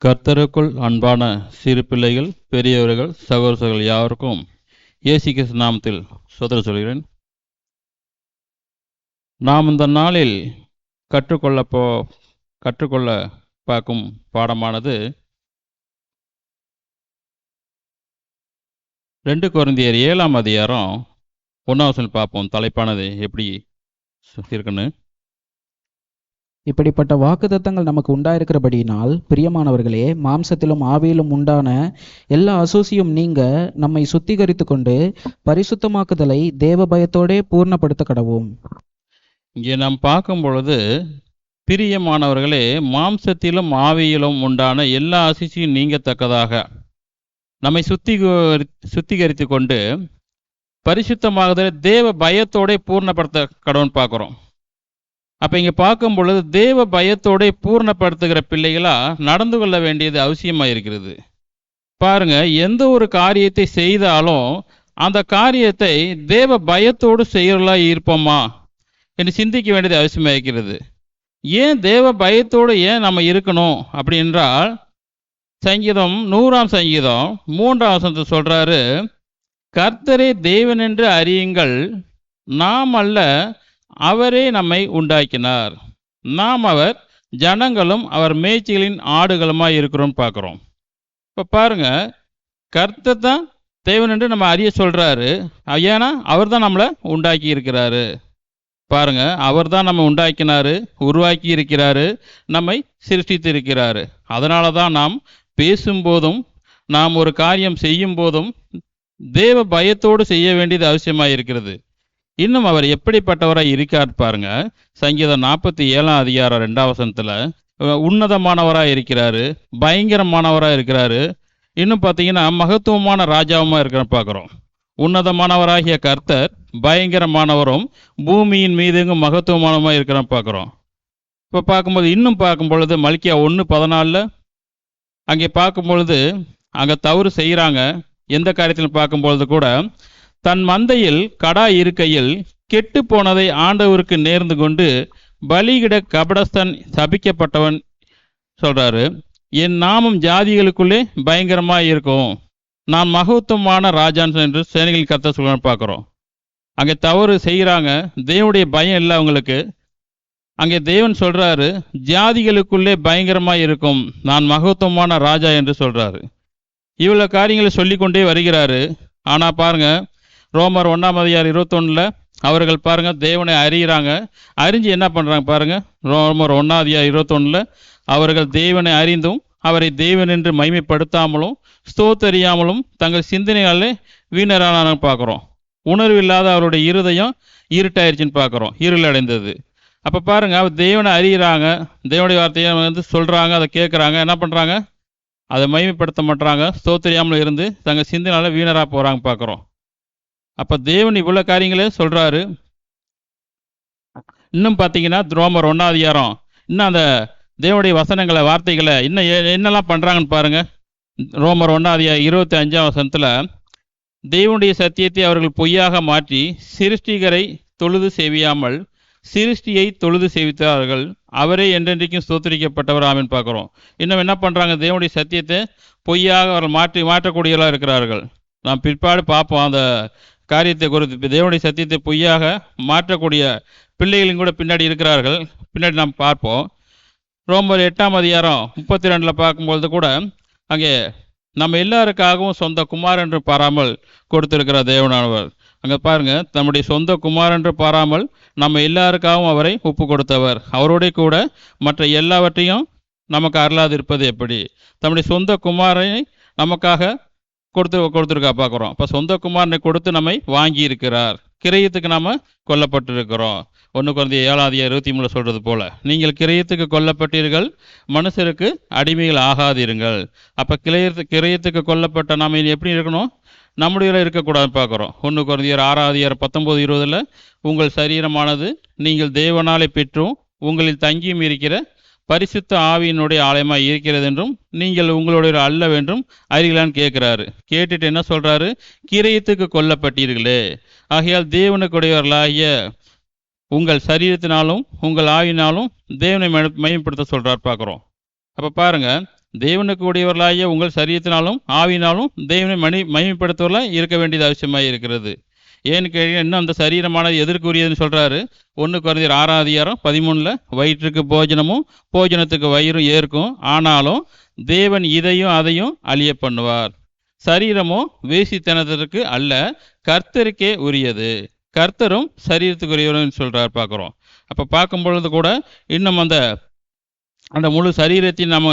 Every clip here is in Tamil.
கர்த்தருக்குள் அன்பான சிறு பிள்ளைகள், பெரியவர்கள், சகோதரர்கள் யாவருக்கும் இயேசு கிறிஸ்து நாமத்தில் சோதனை சொல்கிறேன். நாம் இந்த நாளில் கற்றுக்கொள்ள பார்க்கும் பாடமானது 2 கொரிந்தியர் 7ஆம் அதிகாரம் 1ஆம் வசனம் பார்ப்போம். தலைப்பானது எப்படி இருக்குன்னு. இப்படிப்பட்ட வாக்குத்தத்தங்கள் நமக்கு உண்டாயிருக்கிறபடியினால், பிரியமானவர்களே, மாம்சத்திலும் ஆவியிலும் உண்டான எல்லா அசூசியும் நீங்க நம்மை சுத்திகரித்து கொண்டு பரிசுத்தமாக்குதலை தேவ பயத்தோடே பூர்ணப்படுத்த கடவோம். இங்கே நாம் பார்க்கும் பொழுது, பிரியமானவர்களே, மாம்சத்திலும் ஆவியிலும் உண்டான எல்லா அசூசியும் நீங்கத்தக்கதாக நம்மை சுத்திகரித்து கொண்டு பரிசுத்தமாகுதலை தேவ பயத்தோட பூர்ணப்படுத்த கடவுன்னு பார்க்குறோம். அப்போ இங்கே பார்க்கும் பொழுது தேவ பயத்தோட பூர்ணப்படுத்துகிற பிள்ளைகளாக நடந்து கொள்ள வேண்டியது அவசியமாக இருக்கிறது. பாருங்க, எந்த ஒரு காரியத்தை செய்தாலும் அந்த காரியத்தை தேவ பயத்தோடு செய்யறதா இருப்போமா என்று சிந்திக்க வேண்டியது அவசியமாக இருக்கிறது. ஏன் தேவ பயத்தோடு ஏன் நம்ம இருக்கணும் அப்படி என்றால், சங்கீதம் 100ஆம் சங்கீதம் 3ஆம் வசனத்தை சொல்றாரு, கர்த்தரே தேவன் என்று அறியுங்கள், நாம் அல்ல அவரே நம்மை உண்டாக்கினார், நாம் அவர் ஜனங்களும் அவர் மேய்ச்சிகளின் ஆடுகளுமாய் இருக்கிறோம் பார்க்குறோம். இப்போ பாருங்க, கர்த்தர் தான் தேவன் என்று நம்ம அறிய சொல்றாரு. ஏன்னா அவர் தான் நம்மளை உண்டாக்கி இருக்கிறாரு. பாருங்க, அவர் தான் நம்ம உண்டாக்கினாரு, உருவாக்கி இருக்கிறாரு, நம்மை சிருஷ்டித்து இருக்கிறாரு. அதனால தான் நாம் பேசும்போதும் நாம் ஒரு காரியம் செய்யும் போதும் தேவ பயத்தோடு செய்ய வேண்டியது அவசியமாக இருக்கிறது. இன்னும் அவர் எப்படிப்பட்டவராக இருக்கார் பாருங்க. சங்கீதம் 47ஆம் அதிகாரம் 2ஆம் வசனத்தில் உன்னதமானவராக இருக்கிறாரு, பயங்கரமானவராக இருக்கிறாரு. இன்னும் பார்த்தீங்கன்னா மகத்துவமான ராஜாவுமா இருக்கிற பார்க்குறோம். உன்னதமானவராகிய கர்த்தர் பயங்கரமானவரும் பூமியின் மீதுங்கும் மகத்துவமானவமாக இருக்கிற பார்க்குறோம். இப்போ பார்க்கும்போது இன்னும் பார்க்கும் பொழுது மல்கியா 1:14 அங்கே பார்க்கும் பொழுது அங்கே தவறு செய்கிறாங்க. எந்த காரியத்திலும் பார்க்கும்பொழுது கூட, தன் மந்தையில் கடா இருக்கையில் கெட்டு போனதை ஆண்டவருக்கு நேர்ந்து கொண்டு பலியிட கபடஸ்தன் சபிக்கப்பட்டவன் சொல்றாரு, என் நாமம் ஜாதிகளுக்குள்ளே பயங்கரமாக இருக்கும், நான் மகத்துவமான ராஜான் என்று சேனைகளின் கர்த்தர் சொல்றான்னு பார்க்குறோம். அங்கே தவறு செய்கிறாங்க, தேவனுடைய பயம் இல்லை அவங்களுக்கு. அங்கே தேவன் சொல்றாரு, ஜாதிகளுக்குள்ளே பயங்கரமாக இருக்கும், நான் மகத்துவமான ராஜா என்று சொல்றாரு. இவ்வளோ காரியங்களை சொல்லிக்கொண்டே வருகிறாரு. ஆனால் பாருங்க, ரோமர் 1ஆம் அதிகாரம் 21 அவர்கள் பாருங்க தேவனை அறிகிறாங்க. அறிஞ்சு என்ன பண்ணுறாங்க பாருங்க. ரோமர் 1ஆம் அதிகாரம் 21 அவர்கள் தேவனை அறிந்தும் அவரை தேவன் என்று மகிமைப்படுத்தாமலும் ஸ்தோத்தரியாமலும் தங்கள் சிந்தனைகளே வீணரான பார்க்குறோம். உணர்வு இல்லாத அவருடைய இருதயம் இருட்டாயிருச்சுன்னு பார்க்குறோம், இருள் அடைந்தது. அப்போ பாருங்க, அவர் தேவனை அறிகிறாங்க, தேவனுடைய வார்த்தையை சொல்கிறாங்க, அதை கேட்குறாங்க, என்ன பண்ணுறாங்க, அதை மகிமைப்படுத்த மாட்டாங்க, ஸ்தோத்தரியாமல் இருந்து தங்கள் சிந்தனையால் வீணராக போகிறாங்க பார்க்குறோம். அப்போ தேவன் இவ்வளோ காரியங்களே சொல்கிறாரு. இன்னும் பார்த்தீங்கன்னா ரோமர் 1ஆம் அதிகாரம் இன்னும் அந்த தேவனுடைய வசனங்களை வார்த்தைகளை இன்னும் என்னெல்லாம் பண்ணுறாங்கன்னு பாருங்கள். ரோமர் 1ஆம் அதிகாரம் 25ஆம் வசனத்தில், தேவனுடைய சத்தியத்தை அவர்கள் பொய்யாக மாற்றி சிருஷ்டிகரை தொழுது சேவியாமல் சிருஷ்டியை தொழுது சேவித்தார்கள், அவரே என்றென்றைக்கும் ஸ்தோத்திரிக்கப்பட்டவர் ஆமென் பார்க்குறோம். இன்னும் என்ன பண்ணுறாங்க, தேவனுடைய சத்தியத்தை பொய்யாக அவர்கள் மாற்றக்கூடியவர்களாக இருக்கிறார்கள். நாம் பிற்பாடு பார்ப்போம் அந்த காரியத்தை குறித்து. தேவனுடைய சத்தியத்தை பொய்யாக மாற்றக்கூடிய பிள்ளைகளும் கூட பின்னாடி இருக்கிறார்கள், பின்னாடி நாம் பார்ப்போம். ரோமர் 8ஆம் அதிகாரம் 32 பார்க்கும்பொழுது கூட அங்கே நம்ம எல்லாருக்காகவும் சொந்த குமார் என்று பாராமல் கொடுத்திருக்கிறார் தேவனானவர். அங்கே பாருங்க, நம்முடைய சொந்த குமார் என்று பாராமல் நம்ம எல்லாருக்காகவும் அவரை ஒப்பு கொடுத்தவர். அவரோட கூட மற்ற எல்லாவற்றையும் நமக்கு அருளாதிருப்பது எப்படி? தம்முடைய சொந்த குமாரை நமக்காக கொடுத்துருக்கா பார்க்குறோம். இப்போ சொந்த குமாரனை கொடுத்து நம்மை வாங்கி இருக்கிறார். கிரயத்துக்கு நாம் கொல்லப்பட்டிருக்கிறோம். 1 கொரிந்தியர் 7ஆம் அதிகாரம் 23 சொல்கிறது போல, நீங்கள் கிரயத்துக்கு கொல்லப்பட்டீர்கள், மனுஷருக்கு அடிமைகள் ஆகாதிருங்கள். அப்போ கிரயத்துக்கு கொல்லப்பட்ட நாம் எப்படி இருக்கணும்? நம்முடைய இருக்கக்கூடாதுன்னு பார்க்குறோம். 1 கொரிந்தியர் 6ஆம் அதிகாரம் 19-20 உங்கள் சரீரமானது நீங்கள் தேவனாலே பெற்றும் உங்களில் தங்கியும் இருக்கிற பரிசுத்த ஆவியினுடைய ஆலயமாக இருக்கிறது என்றும் நீங்கள் உங்களுடைய அல்லவென்றும் அறிகளான்னு கேட்குறாரு. கேட்டுட்டு என்ன சொல்கிறாரு, கிரயத்துக்கு கொல்லப்பட்டீர்களே, ஆகையால் தேவனுக்குடையவர்களாகிய உங்கள் சரீரத்தினாலும் உங்கள் ஆவியினாலும் தேவனை மகிமைப்படுத்த சொல்கிறார் பார்க்குறோம். அப்போ பாருங்கள், தேவனுக்கு உடையவர்களாகிய உங்கள் சரீரத்தினாலும் ஆவியினாலும் தேவனை மகிமைப்படுத்துவர்களாக இருக்க வேண்டியது அவசியமாக இருக்கிறது. ஏன்னு கேட்க, இன்னும் அந்த சரீரமானது எதற்குரியதுன்னு சொல்கிறாரு. 1 கொரிந்தியர் 6ஆம் அதிகாரம் 13 வயிற்றுக்கு போஜனமும் போஜனத்துக்கு வயிறும் ஏற்கும், ஆனாலும் தேவன் இதையும் அதையும் அழிய பண்ணுவார். சரீரமோ வேசித்தனத்திற்கு அல்ல, கர்த்தருக்கே உரியது. கர்த்தரும் சரீரத்துக்குரியவர்னு சொல்கிறார் பார்க்குறோம். அப்போ பார்க்கும் பொழுது கூட இன்னும் அந்த முழு சரீரத்தையும் நம்ம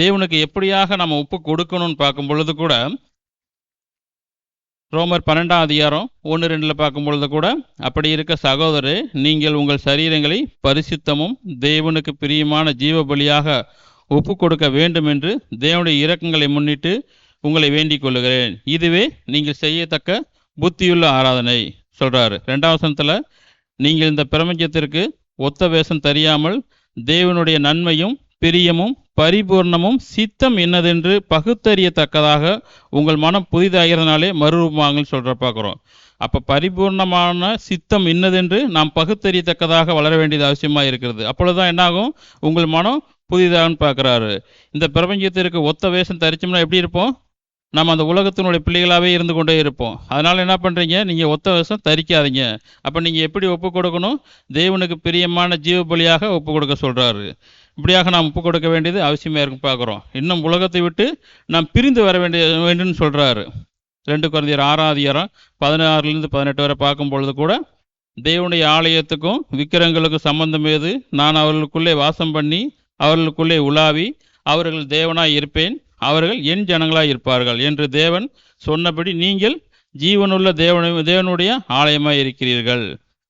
தேவனுக்கு எப்படியாக நம்ம ஒப்பு கொடுக்கணும்னு பார்க்கும் பொழுது கூட ரோமர் 12ஆம் அதிகாரம் 1-2 பார்க்கும் பொழுது கூட, அப்படி இருக்க சகோதரரே, நீங்கள் உங்கள் சரீரங்களை பரிசுத்தமும் தேவனுக்கு பிரியமான ஜீவ பலியாக ஒப்பு கொடுக்க வேண்டும் என்று தேவனுடைய இரக்கங்களை முன்னிட்டு உங்களை வேண்டிக் கொள்ளுகிறேன். இதுவே நீங்கள் செய்யத்தக்க புத்தியுள்ள ஆராதனை சொல்றாரு. 2ஆம் வசனத்தில், நீங்கள் இந்த பிரபஞ்சத்திற்கு ஒத்த வேஷம் தெரியாமல் தேவனுடைய நன்மையும் பிரியமும் பரிபூர்ணமும் சித்தம் என்னதென்று பகுத்தறியத்தக்கதாக உங்கள் மனம் புதிதாகிறதுனாலே மறுரூபமாகன்னு சொல்கிற பார்க்குறோம். அப்போ பரிபூர்ணமான சித்தம் இன்னதென்று நாம் பகுத்தறியத்தக்கதாக வளர வேண்டியது அவசியமாக இருக்கிறது. அப்பொழுதுதான் என்னாகும், உங்கள் மனம் புதிதாகன்னு பார்க்குறாரு. இந்த பிரபஞ்சத்திற்கு ஒத்த வேஷம் தரிச்சோம்னா எப்படி இருப்போம்? நம்ம அந்த உலகத்தினுடைய பிள்ளைகளாகவே இருந்து கொண்டே இருப்போம். அதனால் என்ன பண்ணுறீங்க, நீங்கள் ஒத்த வேஷம் தரிக்காதீங்க. அப்போ நீங்கள் எப்படி ஒப்பு கொடுக்கணும்? தேவனுக்கு பிரியமான ஜீவ பலியாக ஒப்பு கொடுக்க சொல்கிறாரு. இப்படியாக நாம் ஒப்பு கொடுக்க வேண்டியது அவசியமாக இருக்கும் பார்க்குறோம். இன்னும் உலகத்தை விட்டு நாம் பிரிந்து வர வேண்டும்னு சொல்கிறாரு. 2 கொரிந்தியர் 6ஆம் அதிகாரம் 16-18 வரை பார்க்கும் பொழுது கூட, தேவனுடைய ஆலயத்துக்கும் விக்கிரகங்களுக்கும் சம்பந்தம் ஏது? நான் அவர்களுக்குள்ளே வாசம் பண்ணி அவர்களுக்குள்ளே உலாவி அவர்கள் தேவனாய் இருப்பேன், அவர்கள் என் ஜனங்களாய் இருப்பார்கள் என்று தேவன் சொன்னபடி நீங்கள் ஜீவனுள்ள தேவனுடைய ஆலயமாய் இருக்கிறீர்கள்.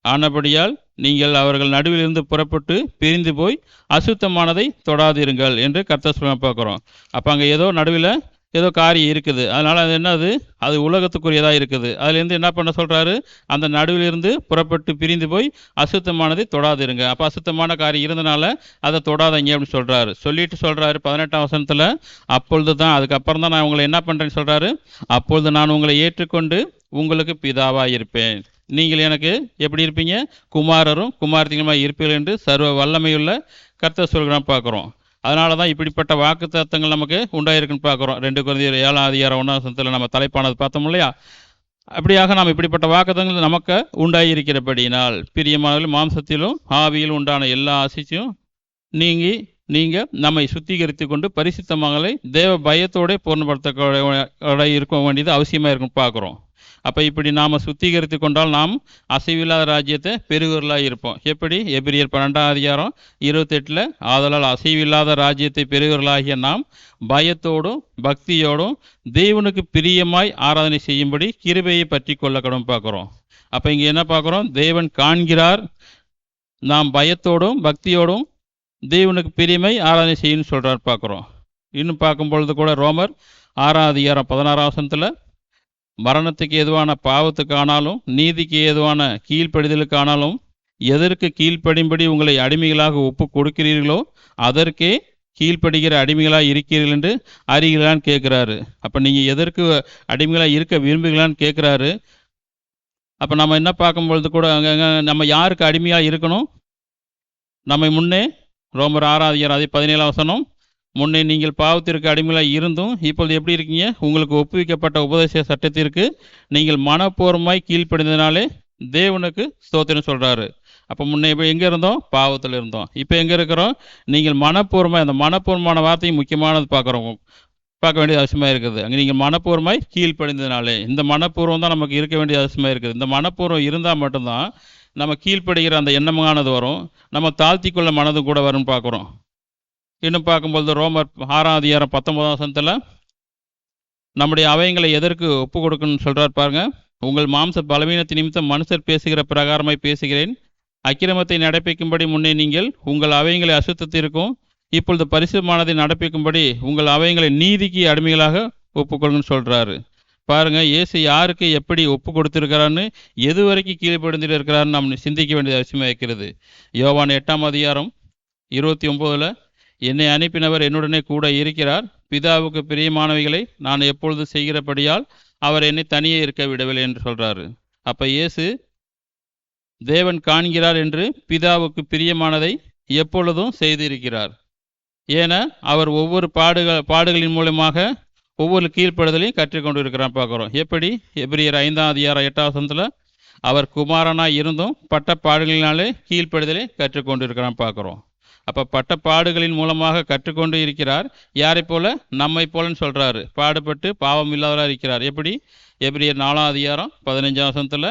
ஆனபடியால் நீங்கள் அவர்கள் நடுவிலிருந்து புறப்பட்டு பிரிந்து போய் அசுத்தமானதை தொடாதிருங்கள் என்று கர்த்தர் சொல்ல பார்க்குறோம். அப்போ அங்கே ஏதோ நடுவில் ஏதோ காரியம் இருக்குது. அதனால் அது என்னது, அது உலகத்துக்குரியதாக இருக்குது. அதுலேருந்து என்ன பண்ண சொல்கிறாரு, அந்த நடுவிலிருந்து புறப்பட்டு பிரிந்து போய் அசுத்தமானதை தொடாதிருங்க. அப்போ அசுத்தமான காரியம் இருந்தனால அதை தொடாதீங்க அப்படின்னு சொல்கிறாரு. சொல்லிட்டு சொல்கிறாரு 18ஆம் வசனத்தில், அப்பொழுது தான், அதுக்கப்புறம் தான் நான் உங்களை என்ன பண்ணுறேன்னு சொல்கிறாரு, அப்பொழுது நான் உங்களை ஏற்றுக்கொண்டு உங்களுக்கு பிதாவாக இருப்பேன், நீங்கள் எனக்கு எப்படி இருப்பீங்க, குமாரரும் குமாரத்திகளுமாய் இருப்பீர்கள் என்று சர்வ வல்லமையுள்ள கர்த்தர் சொல்கிறான் பார்க்குறோம். அதனால தான் இப்படிப்பட்ட வாக்கு தத்தங்கள் நமக்கு உண்டாயிருக்குன்னு பார்க்குறோம். 2 கொரிந்தியர் 7ஆம் அதிகாரம் 1ஆம் வசனத்தில் நம்ம தலைப்பானது பார்த்தோம் இல்லையா? அப்படியாக நாம் இப்படிப்பட்ட வாக்குத்தங்கள் நமக்கு உண்டாயிருக்கிறபடியினால், பிரியமானவர்கள், மாம்சத்திலும் ஆவியிலும் உண்டான எல்லா ஆசையும் நீங்கள் நம்மை சுத்திகரித்து கொண்டு பரிசுத்தமாகலை தேவ பயத்தோட பூர்ணப்படுத்த இருக்க வேண்டியது அவசியமாக இருக்குன்னு பார்க்குறோம். அப்போ இப்படி நாம் சுத்திகரித்து கொண்டால் நாம் அசைவில்லாத ராஜ்யத்தை பெறுகிறவர்களாக இருப்போம். எப்படி? எபிரியர் 12ஆம் அதிகாரம் 28, ஆதலால் அசைவில்லாத ராஜ்யத்தை பெறுகிறவர்களாகிய நாம் பயத்தோடும் பக்தியோடும் தேவனுக்கு பிரியமாய் ஆராதனை செய்யும்படி கிருபையை பற்றி கொள்ளக்கணும் பார்க்குறோம். அப்போ இங்கே என்ன பார்க்குறோம், தேவன் காண்கிறார், நாம் பயத்தோடும் பக்தியோடும் தேவனுக்கு பிரியமாய் ஆராதனை செய்யணும்னு சொல்கிறார் பார்க்குறோம். இன்னும் பார்க்கும் பொழுது கூட ரோமர் 6ஆம் அதிகாரம் 16ஆம் வசனத்தில், மரணத்துக்கு ஏதுவான பாவத்துக்கானாலும் நீதிக்கு ஏதுவான கீழ்ப்படிதலுக்கானாலும் எதற்கு கீழ்ப்படியும்படி உங்களை அடிமைகளாக ஒப்பு கொடுக்கிறீர்களோ அதற்கே கீழ்ப்படுகிற அடிமைகளாக இருக்கிறீர்கள் என்று அறிகிறான்னு கேட்குறாரு. அப்போ நீங்கள் எதற்கு அடிமைகளாக இருக்க விரும்புகிறான்னு கேட்குறாரு. அப்போ நம்ம என்ன பார்க்கும்பொழுது கூட அங்கே நம்ம யாருக்கு அடிமையாக இருக்கணும்? நம்ம முன்னே ரோமர் 6ஆம் அதிகாரம் 17ஆம் வசனம், முன்னே நீங்கள் பாவத்திற்கு அடிமையாக இருந்தும் இப்பொழுது எப்படி இருக்கீங்க, உங்களுக்கு ஒப்புவிக்கப்பட்ட உபதேச சட்டத்திற்கு நீங்கள் மனப்பூர்வமாய் கீழ்ப்படிந்ததினாலே தேவனுக்கு ஸ்தோத்திரம் சொல்கிறாரு. அப்போ முன்னே இப்போ எங்கே இருந்தோம்? பாவத்தில் இருந்தோம். இப்போ எங்கே இருக்கிறோம்? நீங்கள் மனப்பூர்வமாய், அந்த மனப்பூர்வமான வார்த்தையும் முக்கியமானது பார்க்க வேண்டியது அவசியமாக இருக்குது. அங்கே நீங்கள் மனப்பூர்வமாய் கீழ்ப்படிந்ததினாலே, இந்த மனப்பூர்வம் தான் நமக்கு இருக்க வேண்டியது அவசியமாக இருக்குது. இந்த மனப்பூர்வம் இருந்தால் மட்டும்தான் நம்ம கீழ்ப்படுகிற அந்த எண்ணமானது வரும், நம்ம தாழ்த்தி கொள்ள மனது கூட வரும்னு பார்க்குறோம். இன்னும் பார்க்கும்போது ரோமர் 6ஆம் அதிகாரம் 19ஆம் வசனத்தில் நம்முடைய அவயங்களை எதற்கு ஒப்பு கொடுக்கணும்னு சொல்கிறார் பாருங்க. உங்கள் மாம்ச பலவீனத்தின் நிமித்தம் மனுஷர் பேசுகிற பிரகாரமாய் பேசுகிறேன், அக்கிரமத்தை நடப்பிக்கும்படி முன்னே நீங்கள் உங்கள் அவயங்களை அசுத்தத்திற்கும் இப்பொழுது பரிசுத்தமானதை நடப்பிக்கும்படி உங்கள் அவயங்களை நீதிக்கு அடிமைகளாக ஒப்புக்கொள்ளுன்னு சொல்கிறாரு. பாருங்க, இயேசு யாருக்கு எப்படி ஒப்பு கொடுத்துருக்கிறான்னு, எது வரைக்கும் கீழ்ப்படிந்துட்டு இருக்கிறாருன்னு நம்ம சிந்திக்க வேண்டியது அவசியமாக இருக்கிறது. யோவான் 8ஆம் அதிகாரம் 29, என்னை அனுப்பினவர் என்னுடனே கூட இருக்கிறார், பிதாவுக்கு பிரியமானவைகளை நான் எப்பொழுது செய்கிறபடியால் அவர் என்னை தனியே இருக்க விடவில்லை என்று சொல்கிறாரு. அப்போ இயேசு தேவன் காண்கிறார் என்று பிதாவுக்கு பிரியமானதை எப்பொழுதும் செய்திருக்கிறார். ஏன்னா அவர் ஒவ்வொரு பாடுகளின் மூலமாக ஒவ்வொரு கீழ்ப்படுதலையும் கற்றுக்கொண்டு இருக்கிறான் பார்க்குறோம். எப்படி? எபிரியர் 5ஆம் அதிகாரம் 8ஆம் வசனத்தில் அவர் குமாரனாய் இருந்தும் பட்ட பாடுகளினாலே கீழ்ப்படுதலை கற்றுக்கொண்டு இருக்கிறான் பார்க்குறோம். அப்போ பட்ட பாடுகளின் மூலமாக கற்றுக்கொண்டு இருக்கிறார். யாரை போல? நம்மை போலன்னு சொல்கிறாரு. பாடுபட்டு பாவம் இல்லாதவராக இருக்கிறார். எப்படி? எபிரியர் 4ஆம் அதிகாரம் 15ஆம் வசனத்தில்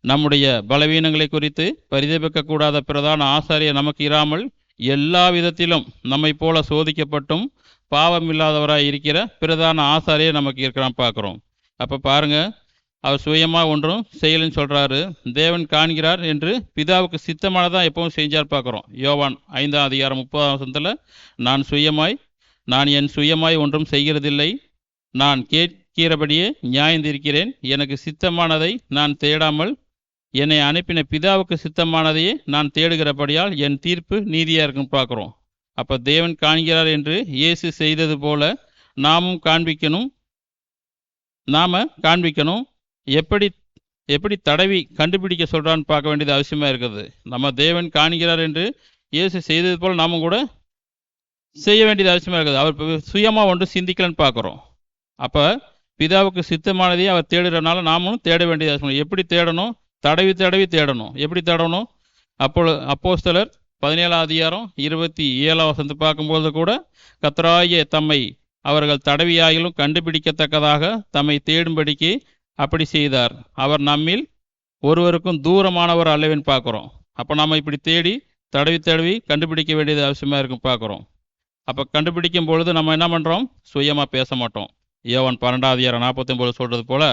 நம்முடைய பலவீனங்களை குறித்து பரிதபிக்கக்கூடாத பிரதான ஆசாரியர் நமக்கு இராமல் எல்லா விதத்திலும் நம்மை போல சோதிக்கப்பட்டும் பாவம் இல்லாதவராக இருக்கிற பிரதான ஆசாரியர் நமக்கு இருக்கிறான் பார்க்குறோம். அப்போ பாருங்க, அவர் சுயமாக ஒன்றும் செய்யலைன்னு சொல்கிறாரு. தேவன் காண்கிறார் என்று பிதாவுக்கு சித்தமானதான் எப்பவும் செஞ்சார் பார்க்குறோம். யோவான் 5ஆம் அதிகாரம் 30ஆம் வசனத்தில் நான் என் சுயமாய் ஒன்றும் செய்கிறதில்லை, நான் கேட்கிறபடியே நியாயந்திருக்கிறேன், எனக்கு சித்தமானதை நான் தேடாமல் என்னை அனுப்பின பிதாவுக்கு சித்தமானதையே நான் தேடுகிறபடியால் என் தீர்ப்பு நீதியாக இருக்குன்னு பார்க்குறோம். அப்போ தேவன் காண்கிறார் என்று இயேசு செய்தது போல நாமும் காண்பிக்கணும். எப்படி தடவி கண்டுபிடிக்க சொல்கிறான்னு பார்க்க வேண்டியது அவசியமாக இருக்குது. நம்ம தேவன் காண்கிறார் என்று இயேசு செய்தது போல் நாமும் கூட செய்ய வேண்டியது அவசியமாக இருக்குது. அவர் சுயமாக ஒன்று சிந்திக்கலன்னு பார்க்குறோம். அப்போ பிதாவுக்கு சித்தமானதையே அவர் தேடுறதுனால நாமும் தேட வேண்டியது அவசியம். எப்படி தேடணும்? தடவி தேடணும். எப்படி தேடணும்? அப்போஸ்தலர் 17ஆம் அதிகாரம் 27ஆம் வசனத்தை பார்க்கும்போது கூட கர்த்தராகிய தம்மை அவர்கள் தடவியாயிலும் கண்டுபிடிக்கத்தக்கதாக தம்மை தேடும்படிக்கு அப்படி செய்தார். அவர் நம்மில் ஒருவருக்கும் தூரமானவர் அல்லவேன்னு பார்க்குறோம். அப்போ நம்ம இப்படி தடவி கண்டுபிடிக்க வேண்டியது அவசியமாக இருக்கும் பார்க்குறோம். அப்போ கண்டுபிடிக்கும் பொழுது நம்ம என்ன பண்ணுறோம்? சுயமாக பேச மாட்டோம். யோவான் 12ஆம் அதிகாரம் 49 சொல்கிறது போல,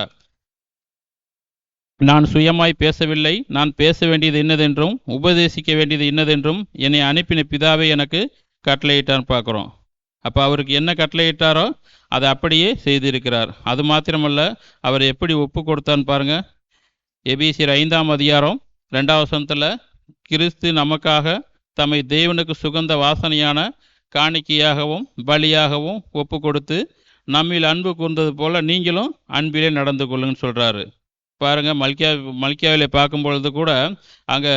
நான் சுயமாய் பேசவில்லை, நான் பேச வேண்டியது இன்னதென்றும் உபதேசிக்க வேண்டியது இன்னதென்றும் என்னை அனுப்பின பிதாவை எனக்கு கட்டளையிட்டான்னு பார்க்குறோம். அப்போ அவருக்கு என்ன கட்டளையிட்டாரோ அதை அப்படியே செய்திருக்கிறார். அது மாத்திரமல்ல, அவர் எப்படி ஒப்பு கொடுத்தான்னு பாருங்க. எபேசியர் 5ஆம் அதிகாரம் 2ஆம் வசனத்தில் கிறிஸ்து நமக்காக தம்மை தேவனுக்கு சுகந்த வாசனையான காணிக்கையாகவும் பலியாகவும் ஒப்பு கொடுத்து நம்மில் அன்பு கூர்ந்தது போல நீங்களும் அன்பிலே நடந்து கொள்ளுங்கன்னு சொல்கிறாரு. பாருங்கள், மல்கியாவிலே பார்க்கும்பொழுது கூட அங்கே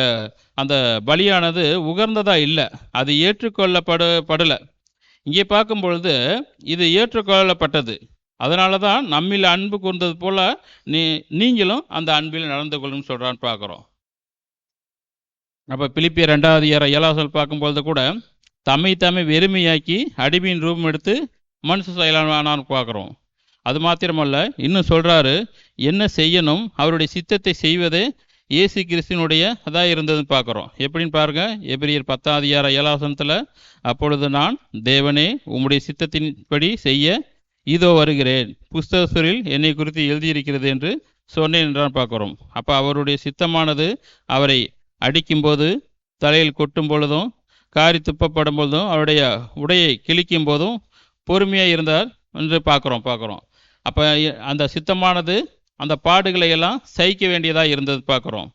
அந்த பலியானது உகர்ந்ததாக இல்லை, அது ஏற்றுக்கொள்ளப்படலை. இங்கே பார்க்கும் பொழுது இது ஏற்றுக்கொள்ளப்பட்டது. அதனால தான் நம்மில் அன்பு கூர்ந்தது போல நீங்களும் அந்த அன்பில் நடந்து கொள்ளுன்னு சொல்கிறான்னு பார்க்குறோம். அப்போ பிலிப்பியர் 2ஆம் அதிகாரம் 7ஆம் வசனம் பார்க்கும்பொழுது கூட தம்மை வெறுமையாக்கி அடிமையின் ரூபம் எடுத்து மனுஷ செயலானான்னு பார்க்குறோம். அது மாத்திரமல்ல, இன்னும் சொல்கிறாரு, என்ன செய்யணும்? அவருடைய சித்தத்தை செய்வதே இயேசு கிறிஸ்துவனுடைய அதாக இருந்ததுன்னு பார்க்குறோம். எப்படின்னு பாருங்கள், எபிரியர் 10ஆம் அதிகாரம் 7ஆம் வசனத்தில் அப்பொழுது நான் தேவனே உம்முடைய சித்தத்தின்படி செய்ய இதோ வருகிறேன், புஸ்தகத்தில் என்னை குறித்து எழுதியிருக்கிறது என்று சொன்னேன் என்றான் பார்க்குறோம். அப்போ அவருடைய சித்தமானது அவரை அடிக்கும்போது, தலையில் கொட்டும் பொழுதும், காரி துப்பப்படும் பொழுதும், அவருடைய உடையை கிழிக்கும் போதும் பொறுமையாக இருந்தார் என்று பார்க்குறோம். அப்போ அந்த சித்தமானது அந்த பாடுகளை எல்லாம் சகிக்க வேண்டியதாக இருந்தது பார்க்குறோம்.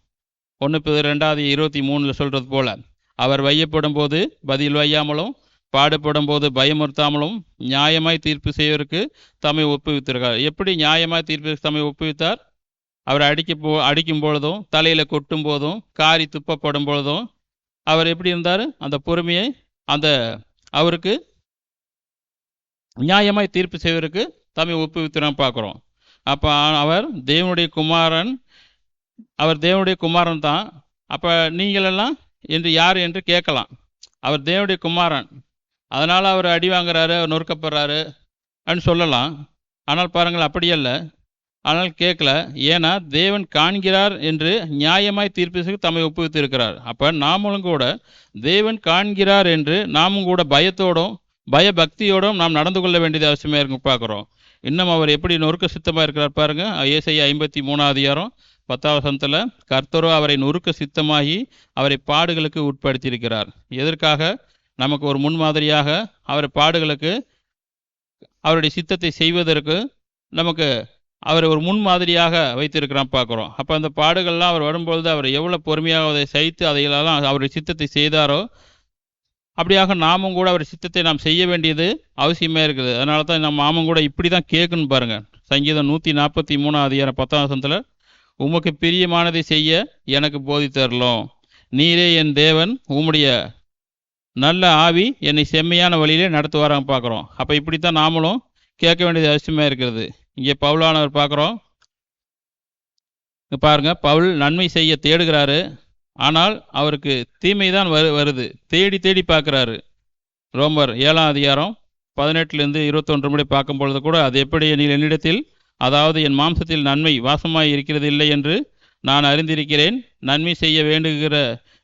1 Peter 2:23 சொல்கிறது போல, அவர் வையப்படும் போது பதில் வையாமலும் பாடுபடும் போது பயமுறுத்தாமலும் நியாயமாய் தீர்ப்பு செய்வதற்கு தம்மை ஒப்புவித்திருக்கார். எப்படி நியாயமாய் தீர்ப்பு தம்மை ஒப்புவித்தார்? அவர் அடிக்கும் பொழுதும், தலையில் கொட்டும் போதும், காரி துப்பப்படும் பொழுதும் அவர் எப்படி இருந்தார்? அந்த பொறுமையை அவருக்கு நியாயமாய் தீர்ப்பு செய்வதற்கு தம்மை ஒப்புவித்துறான் பார்க்குறோம். அப்போ அவர் தேவனுடைய குமாரன் தான். அப்போ நீங்களெல்லாம் என்று யார் என்று கேட்கலாம். அவர் தேவனுடைய குமாரன், அதனால் அவர் அடி வாங்குறாரு, அவர் நொறுக்கப்படுறாரு அப்படின்னு சொல்லலாம். ஆனால் பாருங்கள், அப்படியல்ல. ஆனால் கேட்கல. ஏன்னா தேவன் காண்கிறார் என்று நியாயமாய் தீர்ப்பு தம்மை ஒப்புவித்து இருக்கிறார். அப்போ நாமளும் கூட தேவன் காண்கிறார் என்று நாமும் கூட பயபக்தியோடும் நாம் நடந்து கொள்ள வேண்டியது அவசியமாக இருக்கும் பார்க்குறோம். இன்னும் அவர் எப்படி நொறுக்க சித்தமாக இருக்கிறார் பாருங்க. ஏசாயா 53ஆம் அதிகாரம் 10ஆம் வசனத்தில் கர்த்தரோ அவரை நொறுக்க சித்தமாகி அவரை பாடுகளுக்கு உட்படுத்தியிருக்கிறார். எதற்காக? நமக்கு ஒரு முன்மாதிரியாக அவரை பாடுகளுக்கு, அவருடைய சித்தத்தை செய்வதற்கு நமக்கு அவரை ஒரு முன்மாதிரியாக வைத்திருக்கிறான் பார்க்குறோம். அப்போ அந்த பாடுகள்லாம் அவர் வரும்பொழுது அவர் எவ்வளோ பொறுமையாக அதை சகித்து அதையெல்லாம் அவருடைய சித்தத்தை செய்தாரோ, அப்படியாக நாமும் கூட அவர் சித்தத்தை நாம் செய்ய வேண்டியது அவசியமாக இருக்குது. அதனால தான் நம்ம நாமும் கூட இப்படி தான் கேட்கணும் பாருங்கள். சங்கீதம் 143ஆம் அதிகாரம் 10ஆம் வசனத்தில் உமக்கு பிரியமானதை செய்ய எனக்கு போதித்தரலும், நீரே என் தேவன், உம்முடைய நல்ல ஆவி என்னை செம்மையான வழியிலே நடத்துவாராங்க பார்க்குறோம். அப்போ இப்படித்தான் நாமளும் கேட்க வேண்டியது அவசியமாக இருக்கிறது. இங்கே பவுலானவர் பார்க்குறோம். இங்கே பாருங்க, பவுல் நன்மை செய்ய தேடுகிறாரு, ஆனால் அவருக்கு தீமை தான் வருது. தேடி தேடி பார்க்குறாரு. ரோமர் 7ஆம் அதிகாரம் 18லேருந்து 21 முறை பார்க்கும் பொழுது கூட, அது எப்படி எனில் என்னிடத்தில், அதாவது என் மாம்சத்தில் நன்மை வாசமாய் இருக்கிறது இல்லை என்று நான் அறிந்திருக்கிறேன். நன்மை செய்ய